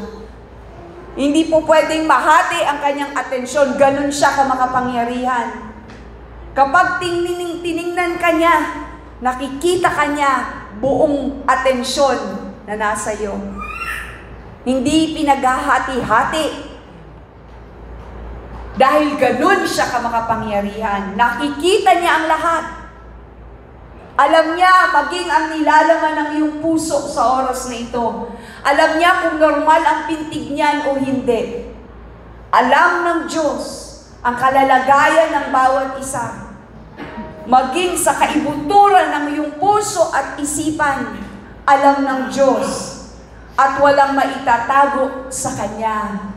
Speaker 3: Hindi po pwedeng mahati ang kanyang atensyon, ganun siya kamakapangyarihan. Kapag tiningnan ka niya, nakikita ka niya, buong atensyon na nasa iyo. Hindi pinaghahati-hati. Dahil ganun siya kamakapangyarihan. Nakikita niya ang lahat. Alam niya maging ang nilalaman ng iyong puso sa oras na ito. Alam niya kung normal ang pintig niyan o hindi. Alam ng Diyos ang kalalagayan ng bawat isa. Maging sa kaibuturan ng iyong puso at isipan, alam ng Diyos at walang maitatago sa Kanya.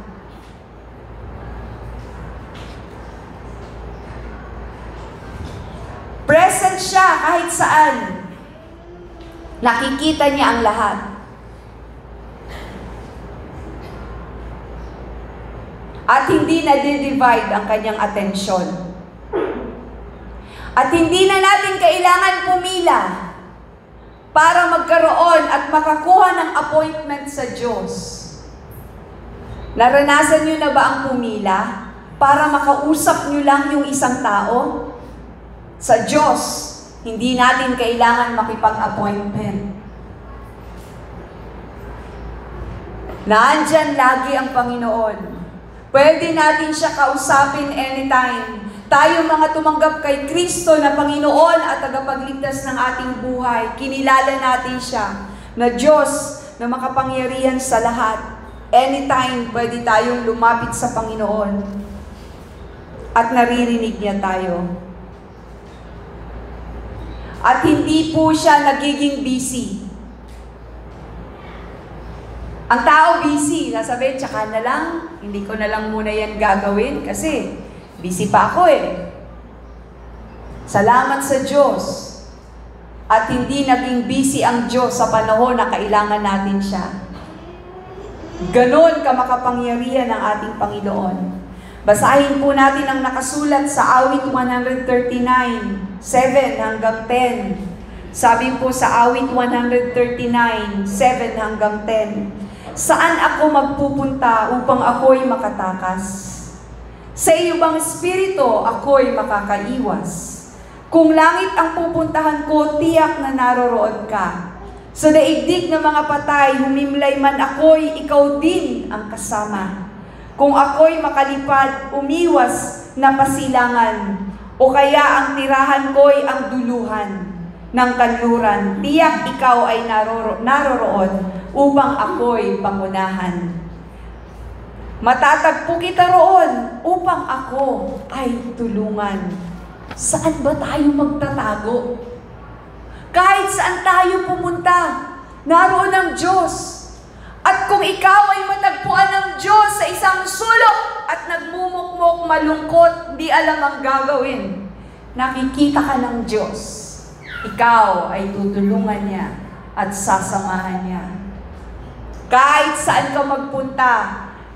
Speaker 3: Present siya kahit saan. Nakikita niya ang lahat. At hindi na-divide ang kanyang atensyon. At hindi na natin kailangan pumila para magkaroon at makakuha ng appointment sa Diyos. Naranasan niyo na ba ang pumila para makausap niyo lang yung isang tao? Sa Diyos, hindi natin kailangan makipag-appointment. Naandyan lagi ang Panginoon. Pwede natin siya kausapin anytime. Tayo mga tumanggap kay Kristo na Panginoon at tagapagligtas ng ating buhay, kinilala natin siya na Diyos na makapangyarihan sa lahat. Anytime, pwede tayong lumapit sa Panginoon at naririnig niya tayo. At hindi po siya nagiging busy. Ang tao busy, nasabi, tsaka na lang, hindi ko na lang muna yan gagawin kasi busy pa ako eh. Salamat sa Diyos. At hindi naging busy ang Diyos sa panahon na kailangan natin siya. Ganon kamakapangyarihan ng ating Panginoon. Basahin po natin ang nakasulat sa Awit 139, 7 hanggang 10. Sabi po sa Awit 139, 7 hanggang 10. Saan ako magpupunta upang ako'y makatakas? Sa iyo bang espiritu ako'y makakaiwas? Kung langit ang pupuntahan ko, tiyak na naroroon ka. Sa daigdig ng mga patay, humimlay man ako'y, ikaw din ang kasama. Kung ako'y makalipad, umiwas na pasilangan, o kaya ang tirahan ko'y ang duluhan ng kanluran, tiyak ikaw ay naroroon upang ako'y pangunahan. Matatagpo kita roon upang ako ay tulungan. Saan ba tayo magtatago? Kahit saan tayo pumunta, naroon ang Diyos. At kung ikaw ay matagpuan ng Diyos sa isang sulok at nagmumukmok, malungkot, di alam ang gagawin, nakikita ka ng Diyos. Ikaw ay tutulungan niya at sasamahan niya. Kahit saan ka magpunta,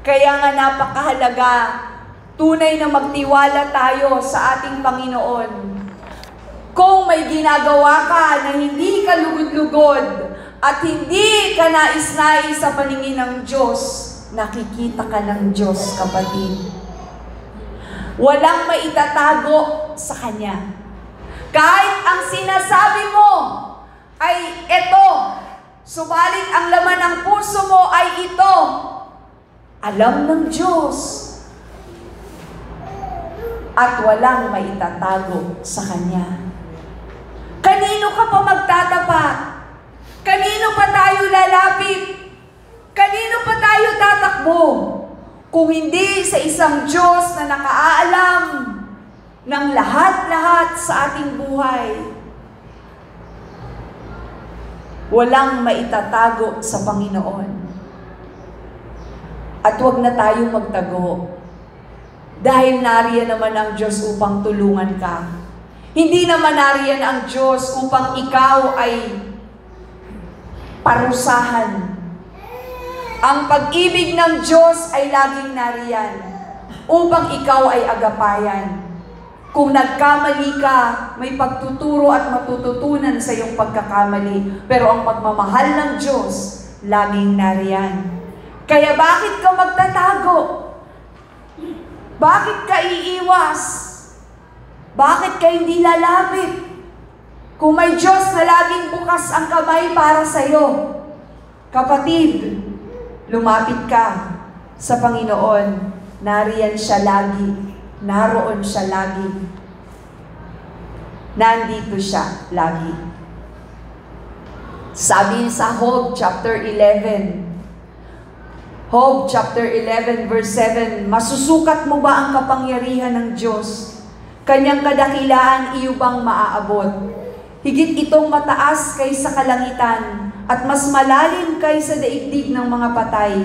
Speaker 3: kaya nga napakahalaga, tunay na magtiwala tayo sa ating Panginoon. Kung may ginagawa ka na hindi ka lugod-lugod, at hindi ka nais-nais sa paningin ng Diyos, nakikita ka ng Diyos, kapatid. Walang maitatago sa Kanya. Kahit ang sinasabi mo ay ito, subalit ang laman ng puso mo ay ito, alam ng Diyos. at walang maitatago sa Kanya. Kanino ka pa magtatapat? Kanino pa tayo lalapit? Kanino pa tayo tatakbo? Kung hindi sa isang Diyos na nakaalam ng lahat-lahat sa ating buhay. Walang maitatago sa Panginoon. At huwag na tayo magtago. Dahil nariyan naman ang Diyos upang tulungan ka. Hindi naman nariyan ang Diyos upang ikaw ay parusahan. Ang pag-ibig ng Diyos ay laging nariyan upang ikaw ay agapayan. Kung nagkamali ka, may pagtuturo at matututunan sa iyong pagkakamali. Pero ang pagmamahal ng Diyos, laging nariyan. Kaya bakit ka magtatago? Bakit ka iiwas? Bakit ka hindi lalapit? Kung may Diyos na laging bukas ang kamay para sa iyo, kapatid, lumapit ka sa Panginoon. Nariyan siya lagi. Naroon siya lagi. Nandito siya lagi. Sabi sa Job chapter 11. Job chapter 11 verse 7. Masusukat mo ba ang kapangyarihan ng Diyos? Kanyang kadakilaan iyo bang maaabot? Higit itong mataas kaysa kalangitan at mas malalim kaysa daigdig ng mga patay.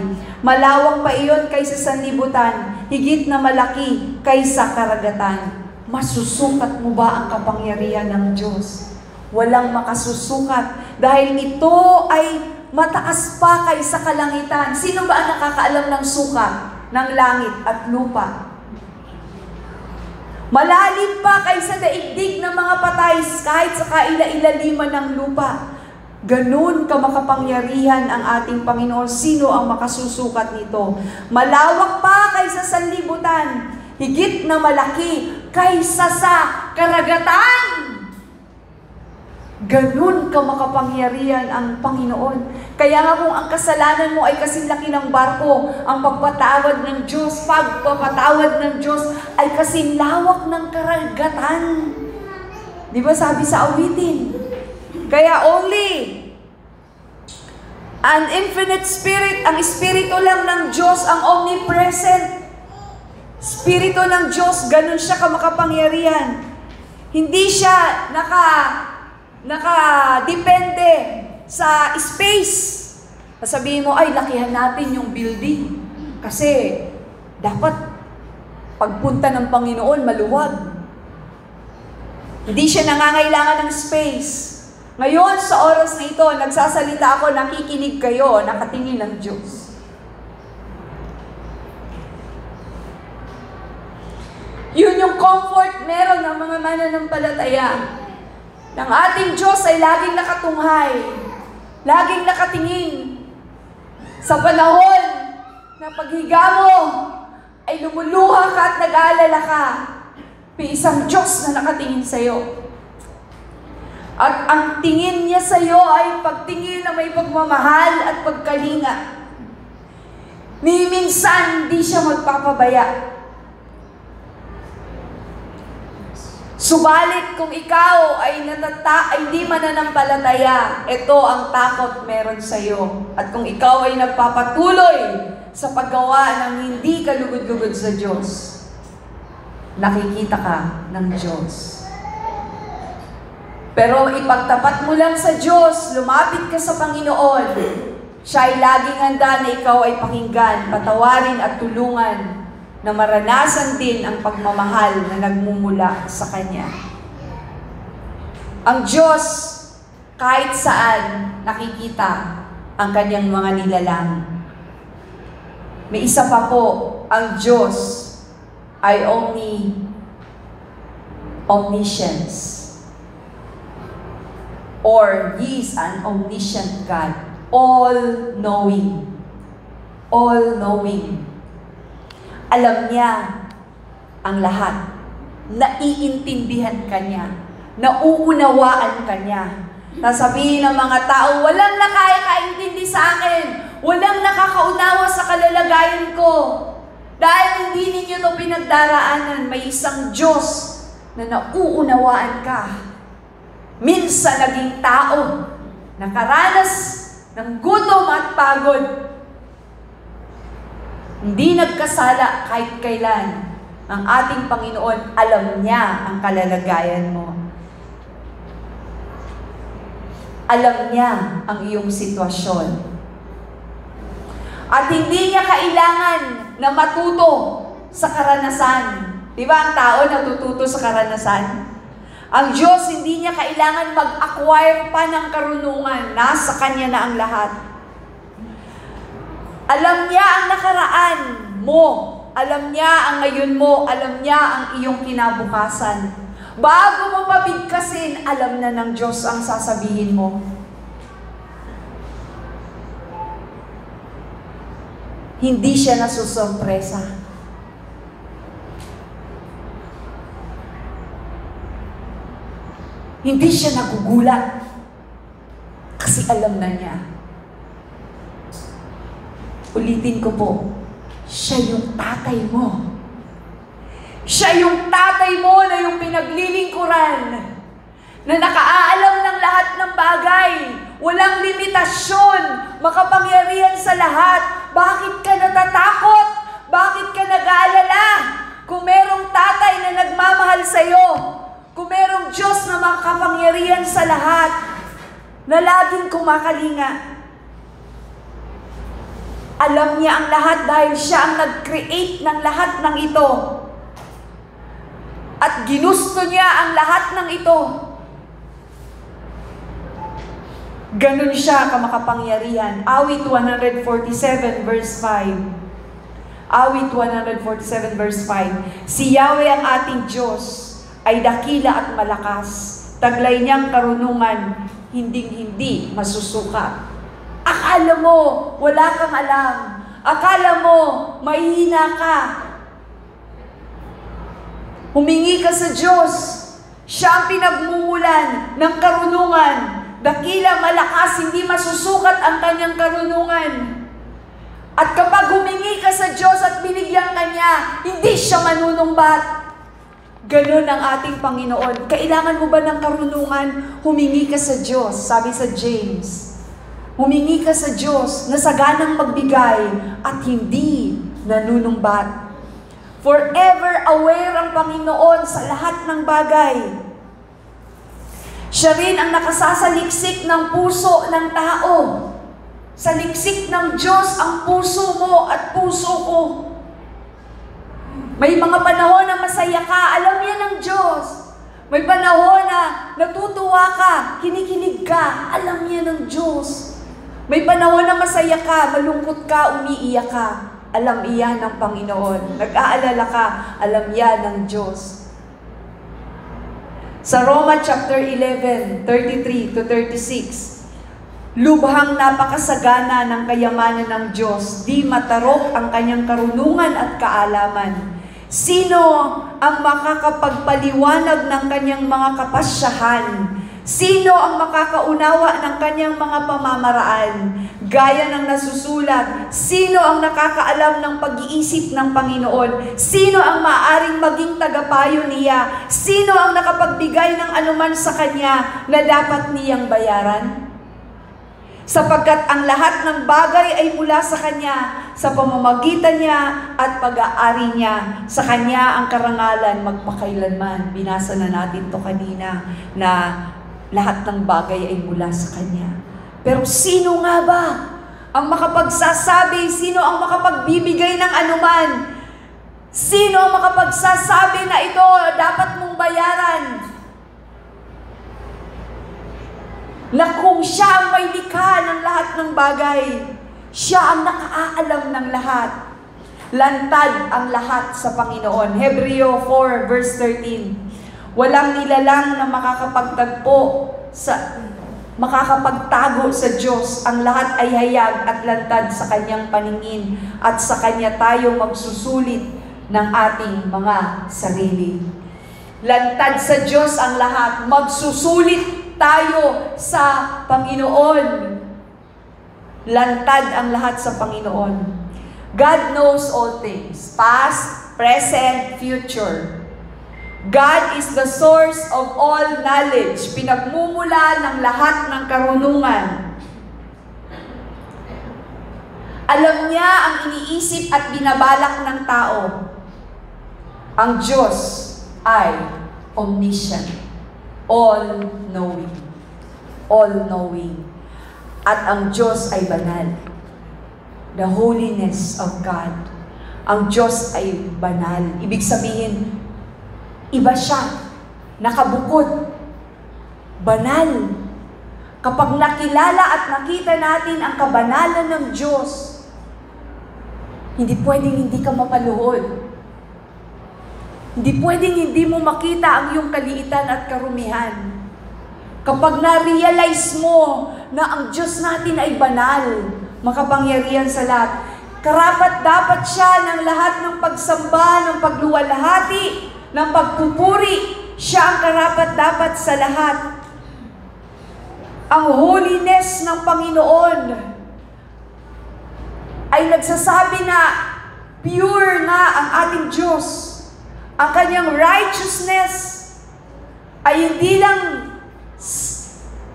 Speaker 3: Malawak pa iyon kaysa sanlibutan, higit na malaki kaysa karagatan. Masusukat mo ba ang kapangyarihan ng Diyos? Walang makasusukat dahil ito ay mataas pa kaysa kalangitan. Sino ba ang nakakaalam ng sukat ng langit at lupa? Malalim pa kaysa daigdig ng mga patay kahit sa kaila-ilaliman ng lupa. Ganun ka makapangyarihan ang ating Panginoon. Sino ang makasusukat nito? Malawak pa kaysa sanlibutan, higit na malaki kaysa sa karagatan. Ganun ka makapangyarihan ang Panginoon. Kaya nga kung ang kasalanan mo ay kasing laki ng barko, ang pagpatawad ng Diyos, pagpapatawad ng Diyos ay kasing lawak ng karagatan. Di ba sabi sa awitin? Kaya only an infinite spirit, ang espiritu lang ng Diyos, ang omnipresent. Espiritu ng Diyos, ganun siya kamakapangyarihan. Hindi siya nakadepende sa space. Sabihin mo, ay, lakihan natin yung building. Kasi, dapat pagpunta ng Panginoon, maluwag. Hindi siya nangangailangan ng space. Ngayon, sa oras na ito, nagsasalita ako, nakikinig kayo, nakatingin ng Diyos. Yun yung comfort meron ng mga mananampalataya. Ng ating Diyos ay laging nakatunghay, laging nakatingin. Sa panahon na paghiga mo ay lumuluha ka at nag-aalala ka, may isang Diyos na nakatingin sa iyo. At ang tingin niya sa iyo ay pagtingin na may pagmamahal at pagkalinga. Minsan, di siya magpapabaya. Subalit kung ikaw ay hindi mananampalataya, ito ang takot meron sa iyo. At kung ikaw ay nagpapatuloy sa paggawa ng hindi kalugod-lugod sa Diyos, nakikita ka ng Diyos. Pero ipagtapat mo lang sa Diyos, lumapit ka sa Panginoon, siya ay laging handa na ikaw ay pakinggan, patawarin at tulungan na maranasan din ang pagmamahal na nagmumula sa Kanya. Ang Diyos, kahit saan, nakikita ang Kanyang mga nilalang. May isa pa po, ang Diyos ay omniscience. Or, He is an omniscient God. All-knowing. All-knowing. Alam niya ang lahat. Naiintindihan ka niya. Nauunawaan ka niya. Nasabihin ng mga tao, walang nakakaintindi sa akin. Walang nakakaunawa sa kalalagayan ko. Dahil hindi ninyo ito pinagdaraanan, may isang Diyos na nauunawaan ka. Minsan naging tao, nakaranas ng gutom at pagod. Hindi nagkasala kahit kailan. Ang ating Panginoon, alam niya ang kalalagayan mo. Alam niya ang iyong sitwasyon. At hindi niya kailangan na matuto sa karanasan. Di ba ang tao natututo sa karanasan? Ang Diyos, hindi niya kailangan mag-acquire pa ng karunungan. Nasa Kanya na ang lahat. Alam niya ang nakaraan mo. Alam niya ang ngayon mo. Alam niya ang iyong kinabukasan. Bago mo pabigkasin, alam na ng Diyos ang sasabihin mo. Hindi siya nasusurpresa. Hindi siya nagugulat. Kasi alam na niya. Ulitin ko po, siya yung tatay mo. Siya yung tatay mo na yung pinaglilingkuran. Na nakaalam ng lahat ng bagay. Walang limitasyon. Makapangyarihan sa lahat. Bakit ka natatakot? Bakit ka nag-aalala? Kung merong tatay na nagmamahal sa'yo, kung merong Diyos na makapangyarihan sa lahat, na laging kumakalinga, alam niya ang lahat dahil siya ang nag-create ng lahat ng ito. At ginusto niya ang lahat ng ito. Ganun siya kamakapangyarihan. Awit 147 verse 5. Awit 147 verse 5. Si Yahweh ang ating Diyos ay dakila at malakas. Taglay niyang karunungan, hinding-hindi masusuka. Akala mo, wala kang alam. Akala mo, mahihina ka. Humingi ka sa Diyos. Siya ang pinagmumulan ng karunungan. Dakila, malakas, hindi masusukat ang kanyang karunungan. At kapag humingi ka sa Diyos at binigyan ka niya, hindi siya manunumbat. Ganun ang ating Panginoon. Kailangan mo ba ng karunungan? Humingi ka sa Diyos, sabi sa James. Humingi ka sa Diyos na saganang magbigay at hindi nanunumbat. Forever aware ang Panginoon sa lahat ng bagay. Siya rin ang nakasasaliksik ng puso ng tao. Sa liksik ng Diyos ang puso mo at puso ko. May mga panahon na masaya ka, alam yan ng Diyos. May panahon na natutuwa ka, kinikilig ka, alam yan ng Diyos. May panahon na masaya ka, malungkot ka, umiiyak ka, alam iyan ng Panginoon. Nag-aalala ka, alam yan ng Diyos. Sa Roma chapter 11, 33 to 36, lubhang napakasagana ng kayamanan ng Diyos, di matarok ang kanyang karunungan at kaalaman. Sino ang makakapagpaliwanag ng kanyang mga kapasyahan? Sino ang makakaunawa ng kanyang mga pamamaraan? Gaya ng nasusulat, sino ang nakakaalam ng pag-iisip ng Panginoon? Sino ang maaaring maging tagapayo niya? Sino ang nakapagbigay ng anuman sa kanya na dapat niyang bayaran? Sapagkat ang lahat ng bagay ay mula sa Kanya, sa pamamagitan niya at pag-aari niya. Sa Kanya ang karangalan magpakailanman. Binasa na natin to kanina na lahat ng bagay ay mula sa Kanya. Pero sino nga ba ang makapagsasabi? Sino ang makapagbibigay ng anuman? Sino ang makapagsasabi na ito dapat mong bayaran? Na kung siya ang may likha ng lahat ng bagay, siya ang nakaalam ng lahat. Lantad ang lahat sa Panginoon. Hebreo 4 verse 13. Walang nilalang na makakapagtago sa Diyos. Ang lahat ay hayag at lantad sa Kanyang paningin. At sa Kanya tayo magsusulit ng ating mga sarili. Lantad sa Diyos ang lahat. Magsusulit tayo sa Panginoon. Lantad ang lahat sa Panginoon. God knows all things, past, present, future. God is the source of all knowledge, pinagmumula ng lahat ng karunungan. Alam niya ang iniisip at binabalak ng tao. Ang Diyos ay omniscient, all-knowing. All-knowing. At ang Diyos ay banal. The holiness of God. Ang Diyos ay banal. Ibig sabihin, iba siya. Nakabukod. Banal. Kapag nakilala at nakita natin ang kabanalan ng Diyos, hindi pwedeng hindi ka mapaluhod. Hindi pwedeng hindi mo makita ang iyong kaliitan at karumihan. Kapag na-realize mo na ang Diyos natin ay banal, makapangyarihan sa lahat, karapat-dapat siya ng lahat ng pagsamba, ng pagluwalhati, ng pagpupuri. Siya ang karapat-dapat sa lahat. Ang holiness ng Panginoon ay nagsasabi na pure na ang ating Diyos. Ang kanyang righteousness ay hindi lang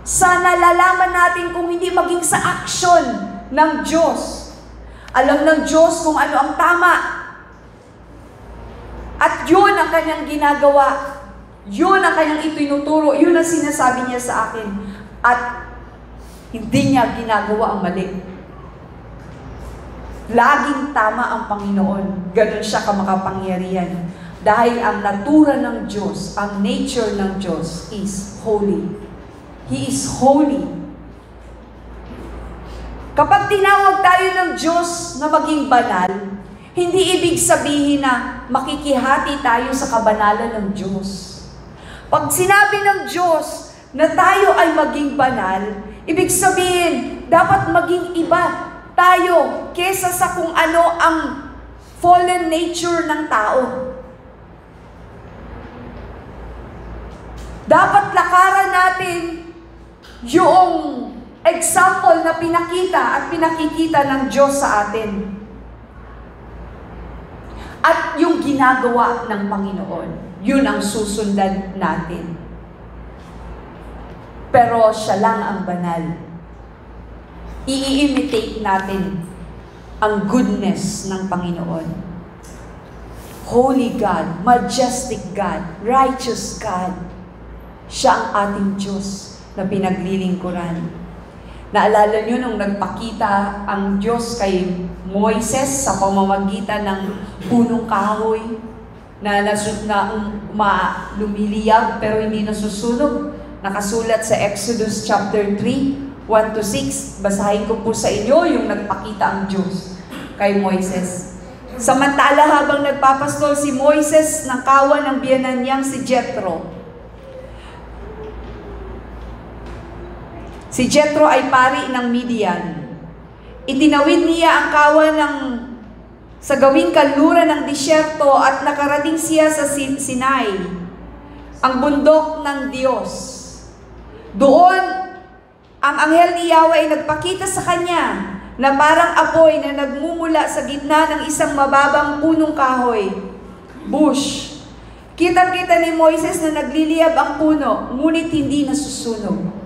Speaker 3: sa nalalaman natin kung hindi maging sa action ng Diyos. Alam ng Diyos kung ano ang tama. At yun ang kanyang ginagawa. Yun ang kanyang itinuturo. Yun ang sinasabi niya sa akin. At hindi niya ginagawa ang mali. Laging tama ang Panginoon. Ganun siya kamakapangyarihan. Dahil ang natura ng Diyos, ang nature ng Diyos is holy. He is holy. Kapag tinawag tayo ng Diyos na maging banal, hindi ibig sabihin na makikihati tayo sa kabanalan ng Diyos. Pag sinabi ng Diyos na tayo ay maging banal, ibig sabihin, dapat maging iba tayo kesa sa kung ano ang fallen nature ng tao. Dapat lakaran natin yung example na pinakita at pinakikita ng Diyos sa atin. At yung ginagawa ng Panginoon, yun ang susundan natin. Pero siya lang ang banal. I-imitate natin ang goodness ng Panginoon. Holy God, majestic God, righteous God. Siya ang ating Diyos na pinaglilingkuran. Naalala nyo nung nagpakita ang Diyos kay Moises sa pamamagitan ng punong kahoy na lumiliyab pero hindi nasusunog. Nakasulat sa Exodus chapter 3, 1-6. Basahin ko po sa inyo yung nagpakita ang Diyos kay Moises. Samantala habang nagpapastol si Moises ng kawan ng biyenan niyang si Jethro. Si Jethro ay pari ng Midian. Itinawid niya ang kawan sa gawing kanluran ng disyerto at nakarating siya sa Sinai, ang bundok ng Diyos. Doon, ang anghel ni Yahweh ay nagpakita sa kanya na parang apoy na nagmumula sa gitna ng isang mababang punong kahoy, bush. Kitang-kita ni Moises na nagliliyab ang puno, ngunit hindi nasusunog.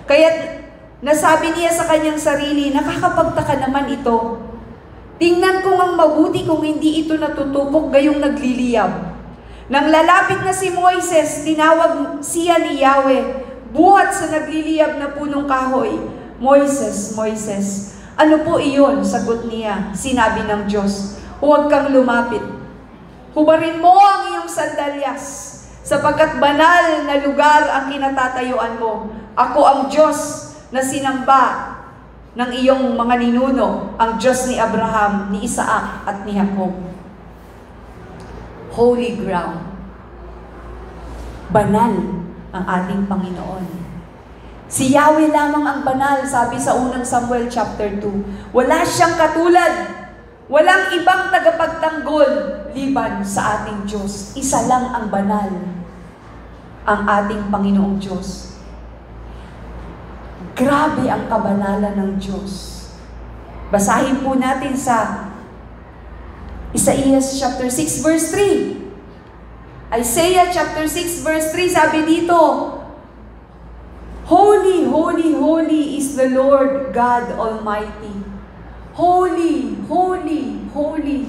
Speaker 3: Kaya nasabi niya sa kanyang sarili, nakakapagtaka naman ito. Tingnan ko ngang mabuti kung hindi ito natutupok gayong nagliliyab. Nang lalapit na si Moises, tinawag siya ni Yahweh, buhat sa nagliliyab na punong kahoy. Moises, Moises, ano po iyon? Sagot niya, sinabi ng Diyos, huwag kang lumapit. Hubarin mo ang iyong sandalyas, sapagkat banal na lugar ang kinatatayuan mo. Ako ang Diyos na sinamba ng iyong mga ninuno, ang Diyos ni Abraham, ni Isaac at ni Jacob. Holy ground. Banal ang ating Panginoon. Si Yahweh lamang ang banal, sabi sa unang Samuel chapter 2. Wala siyang katulad. Walang ibang tagapagtanggol liban sa ating Diyos. Isa lang ang banal, ang ating Panginoong Diyos. Grabe ang kabanalan ng Diyos. Basahin po natin sa Isaiah chapter 6 verse 3. Isaiah chapter 6 verse 3, sabi dito, Holy, holy, holy is the Lord God Almighty. Holy, holy, holy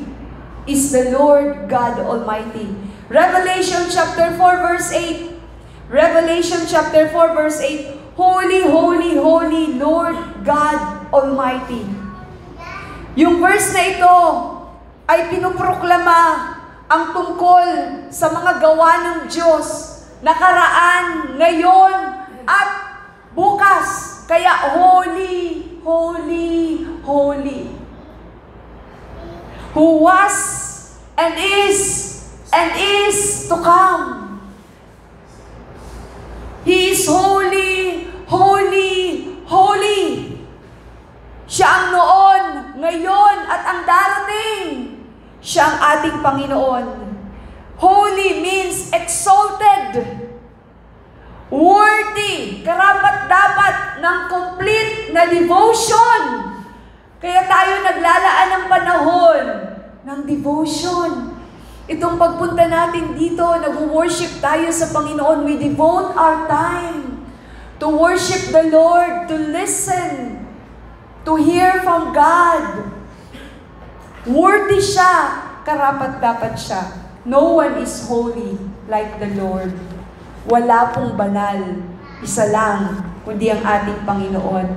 Speaker 3: is the Lord God Almighty. Revelation chapter 4 verse 8. Revelation chapter 4 verse 8. Holy, holy, holy Lord God Almighty. Yung verse na ito ay pinuproklama ang tungkol sa mga gawa ng Diyos, nakaraan, ngayon, at bukas. Kaya holy, holy, holy. Who was and is to come. He is holy, holy, holy. Siya ang noon, ngayon, at ang darating. Siya ang ating Panginoon. Holy means exalted. Worthy, karapat-dapat ng complete na devotion. Kaya tayo naglalaan ng panahon ng devotion. Itong pagpunta natin dito, nag-worship tayo sa Panginoon. We devote our time to worship the Lord, to listen, to hear from God. Worthy siya, karapat-dapat siya. No one is holy like the Lord. Wala pong banal. Isa lang, kundi ang ating Panginoon.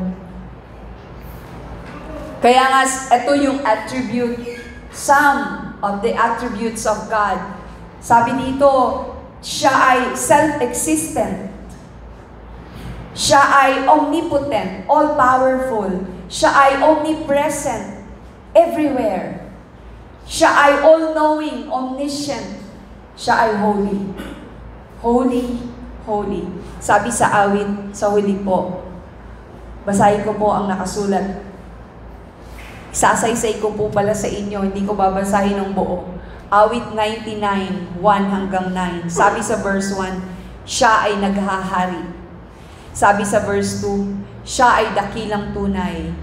Speaker 3: Kaya nga, ito yung attribute, some of the attributes of God. Sabi dito, siya ay self-existent. Siya ay omnipotent, all-powerful. Siya ay omnipresent, everywhere. Siya ay all-knowing, omniscient. Siya ay holy. Holy, holy. Sabi sa awit, sa huli po. Basahin ko po ang nakasulat. Sasaysay ko po pala sa inyo, hindi ko babasahin ng buo. Awit 99, 1 hanggang 9. Sabi sa verse 1, siya ay naghahari. Sabi sa verse 2, siya ay dakilang tunay.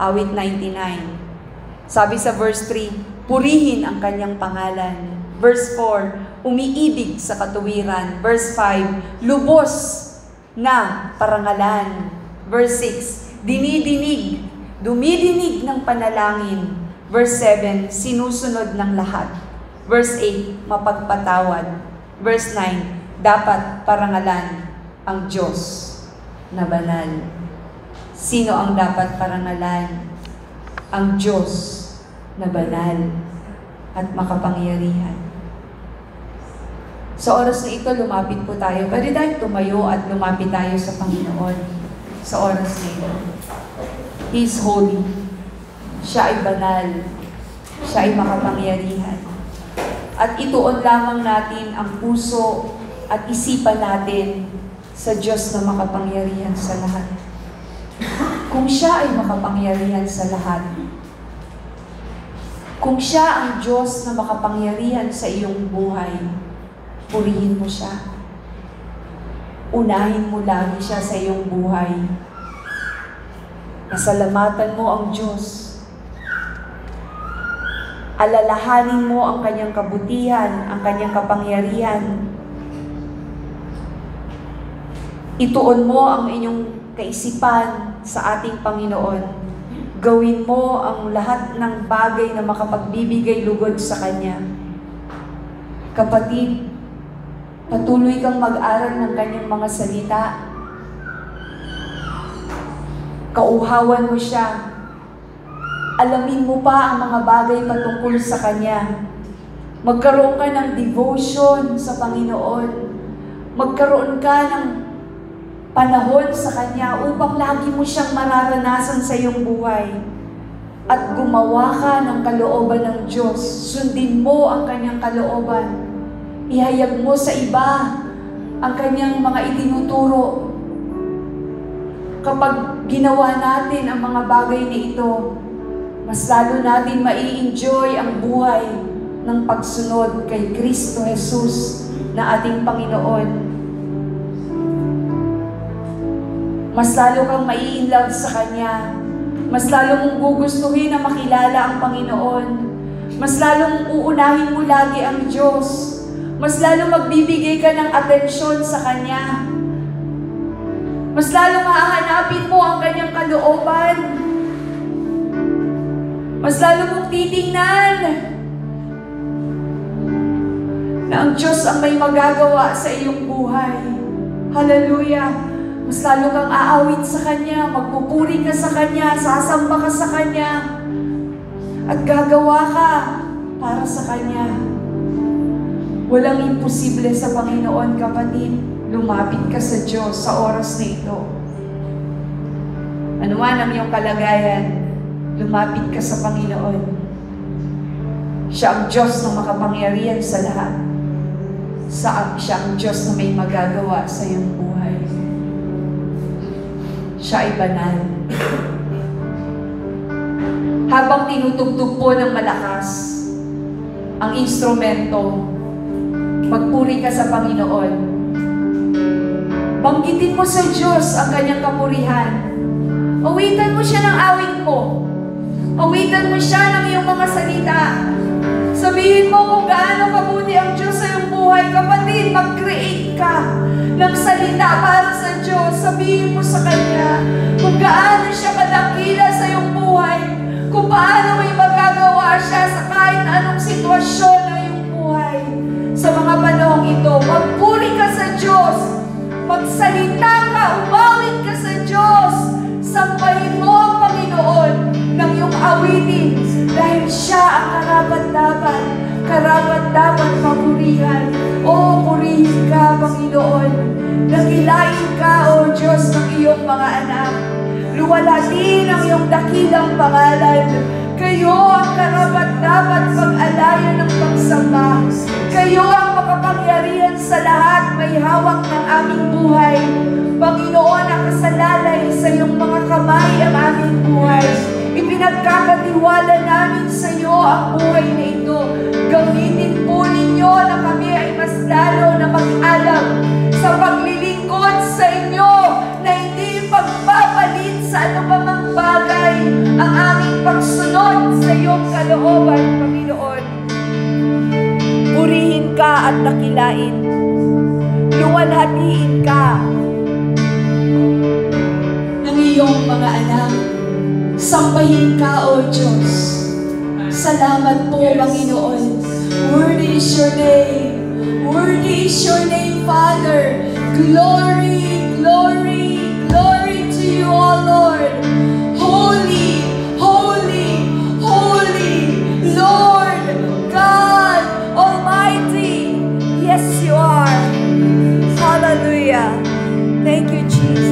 Speaker 3: Awit 99. Sabi sa verse 3, purihin ang kanyang pangalan. Verse 4, umiibig sa katuwiran. Verse 5, lubos na parangalan. Verse 6, dumidinig ng panalangin. Verse 7, sinusunod ng lahat. Verse 8, mapagpatawad. Verse 9, dapat parangalan ang Diyos na banal. Sino ang dapat parangalan? Ang Diyos na banal at makapangyarihan. Sa oras na ito, lumapit po tayo. Pwede tayong tumayo at lumapit tayo sa Panginoon. Sa oras na ito. He is holy. Siya ay banal. Siya ay makapangyarihan. At ituon lamang natin ang puso at isipan natin sa Diyos na makapangyarihan sa lahat. Kung siya ay makapangyarihan sa lahat, kung siya ang Diyos na makapangyarihan sa iyong buhay, purihin mo siya. Unahin mo lagi siya sa iyong buhay. Pasalamatan mo ang Diyos. Alalahanin mo ang kanyang kabutihan, ang kanyang kapangyarihan. Ituon mo ang inyong kaisipan sa ating Panginoon. Gawin mo ang lahat ng bagay na makapagbibigay lugod sa Kanya. Kapatid, patuloy kang mag-aral ng Kanyang mga salita. Kauhawan mo siya. Alamin mo pa ang mga bagay patungkol sa Kanya. Magkaroon ka ng devotion sa Panginoon. Magkaroon ka ng panahon sa Kanya upang lagi mo siyang mararanasan sa iyong buhay. At gumawa ka ng kalooban ng Diyos. Sundin mo ang Kanyang kalooban. Ihayag mo sa iba ang Kanyang mga itinuturo. Kapag ginawa natin ang mga bagay na ito, mas lalo natin mai-enjoy ang buhay ng pagsunod kay Kristo Jesus na ating Panginoon. Mas lalo kang mai-inlove sa Kanya. Mas lalo mong gugustuhin na makilala ang Panginoon. Mas lalong uunahin mo lagi ang Diyos. Mas lalong magbibigay ka ng atensyon sa Kanya. Mas lalong hahanapin mo ang Kanyang kalooban. Mas lalong mong titingnan na ang Diyos ang may magagawa sa iyong buhay. Hallelujah! Mas lalo kang aawit sa Kanya, magpupuri ka sa Kanya, sasamba ka sa Kanya, at gagawa ka para sa Kanya. Walang imposible sa Panginoon, kapatid. Lumapit ka sa Diyos sa oras na ito. Ano man ang iyong kalagayan, lumapit ka sa Panginoon. Siya ang Diyos na makapangyarihan sa lahat. Siya ang Diyos na may magagawa sa iyong buhay. Siya ay banal. Habang tinutugtog po ng malakas ang instrumento, magpuri ka sa Panginoon. Banggitin mo sa Diyos ang Kanyang kapurihan. Awitan mo siya ng awit mo. Awitan mo siya ng iyong mga salita. Sabihin mo kung gaano kabuti ang Diyos sa iyong buhay. Kapatid, mag-create ka ng salita para sa Diyos. Sabihin mo sa Kanya kung gaano siya kadakila sa iyong buhay. Kung paano may magagawa siya sa kahit na anong sitwasyon ng iyong buhay. Sa mga panahong ito, magpuri ka sa Diyos. Magsalita ka, umawit ka sa Diyos. Sambahin mo ang Panginoon ng iyong awitin dahil siya ang karapat-dapat papurihan. O, purihin ka, Panginoon. Dakilain ka, O Diyos, ng iyong mga anak. Luwalhatin ang iyong dakilang pangalan. Kayo ang karapat-dapat pag-alayan ng pagsamba. Kayo ang makapangyarihan sa lahat, may hawak ng aming buhay. Panginoon, nakasalalay sa iyong mga kamay ang aming buhay. Ipinagkakatiwala namin sa iyo ang buhay na ito. Gamitin po ninyo na kami ay mas lalo na mag-alam sa paglilingkod sa inyo na hindi pagpapalit sa anumang bagay ang aming pagsunod sa iyong kalooban, Panginoon. Purihin ka at dakilain. Luwalhatiin ka ng iyong mga anak. Sambahin ka, O Diyos. Salamat po, Panginoon. Worthy is your name. Worthy is your name, Father. Glory, glory, glory to you, O Lord. Holy, holy, holy, Lord God Almighty. Yes, you are. Hallelujah. Thank you, Jesus.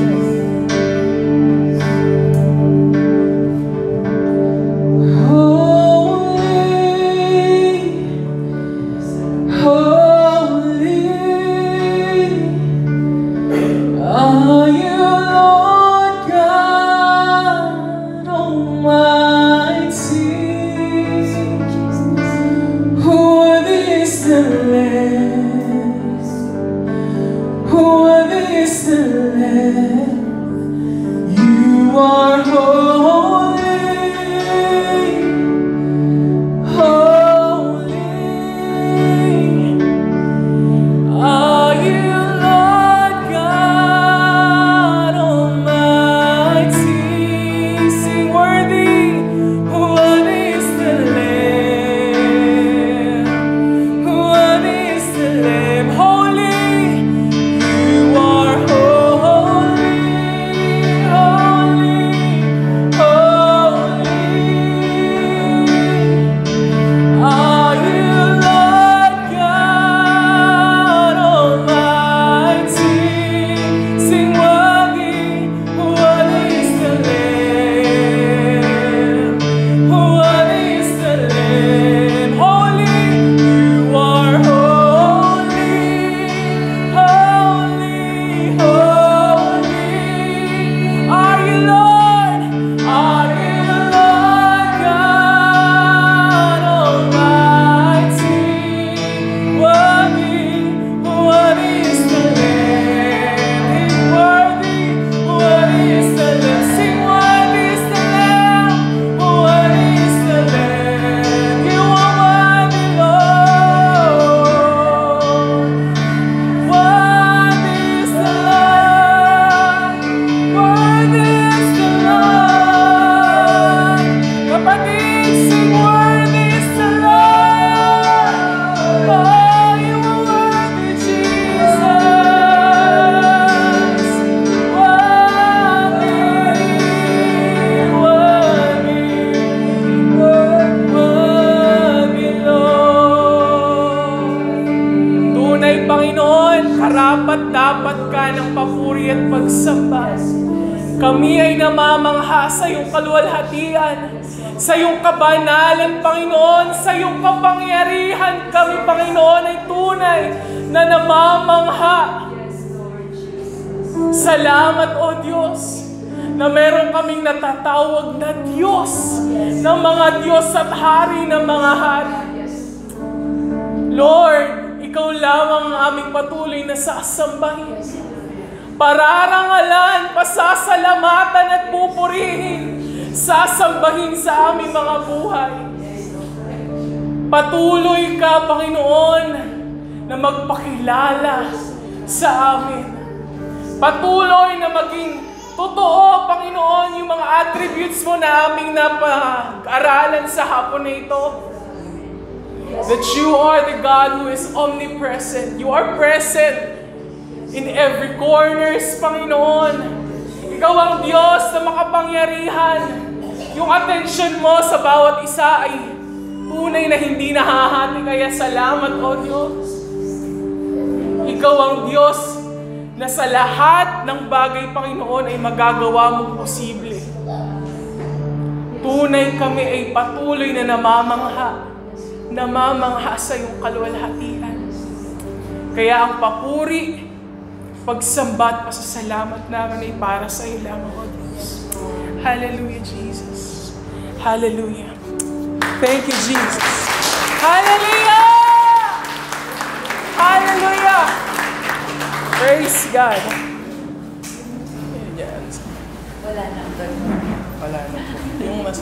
Speaker 2: Kami ay namamangha sa iyong kaluwalhatian, sa iyong kabanalan, Panginoon, sa iyong kapangyarihan. Kami, Panginoon, ay tunay na namamangha. Salamat, O Diyos, na meron kaming natatawag na Diyos, ng mga Diyos at Hari ng mga hari. Lord, Ikaw lamang ang aming patuloy na sasambahin, pararangalan, pasasalamatan at pupurihin, sasambahin sa aming mga buhay. Patuloy ka, Panginoon, na magpakilala sa amin. Patuloy na maging totoo, Panginoon, yung mga attributes mo na aming napag-aralan sa hapon na ito. That you are the God who is omnipresent. You are present in every corners, Panginoon. Ikaw ang Diyos na makapangyarihan. Yung attention mo sa bawat isa ay tunay na hindi nahahati. Kaya salamat, O Diyos. Ikaw ang Diyos na sa lahat ng bagay, Panginoon, ay magagawa mong posible. Tunay kami ay patuloy na namamangha sa iyong kaluwalhatian. Kaya ang papuri, pagsamba at pasasalamat namin ay para sa iyo lamang, O Diyos. Hallelujah, Jesus. Hallelujah. Thank you, Jesus. Hallelujah! Hallelujah! Praise God.
Speaker 3: Wala na.
Speaker 2: Wala na po. Yung mas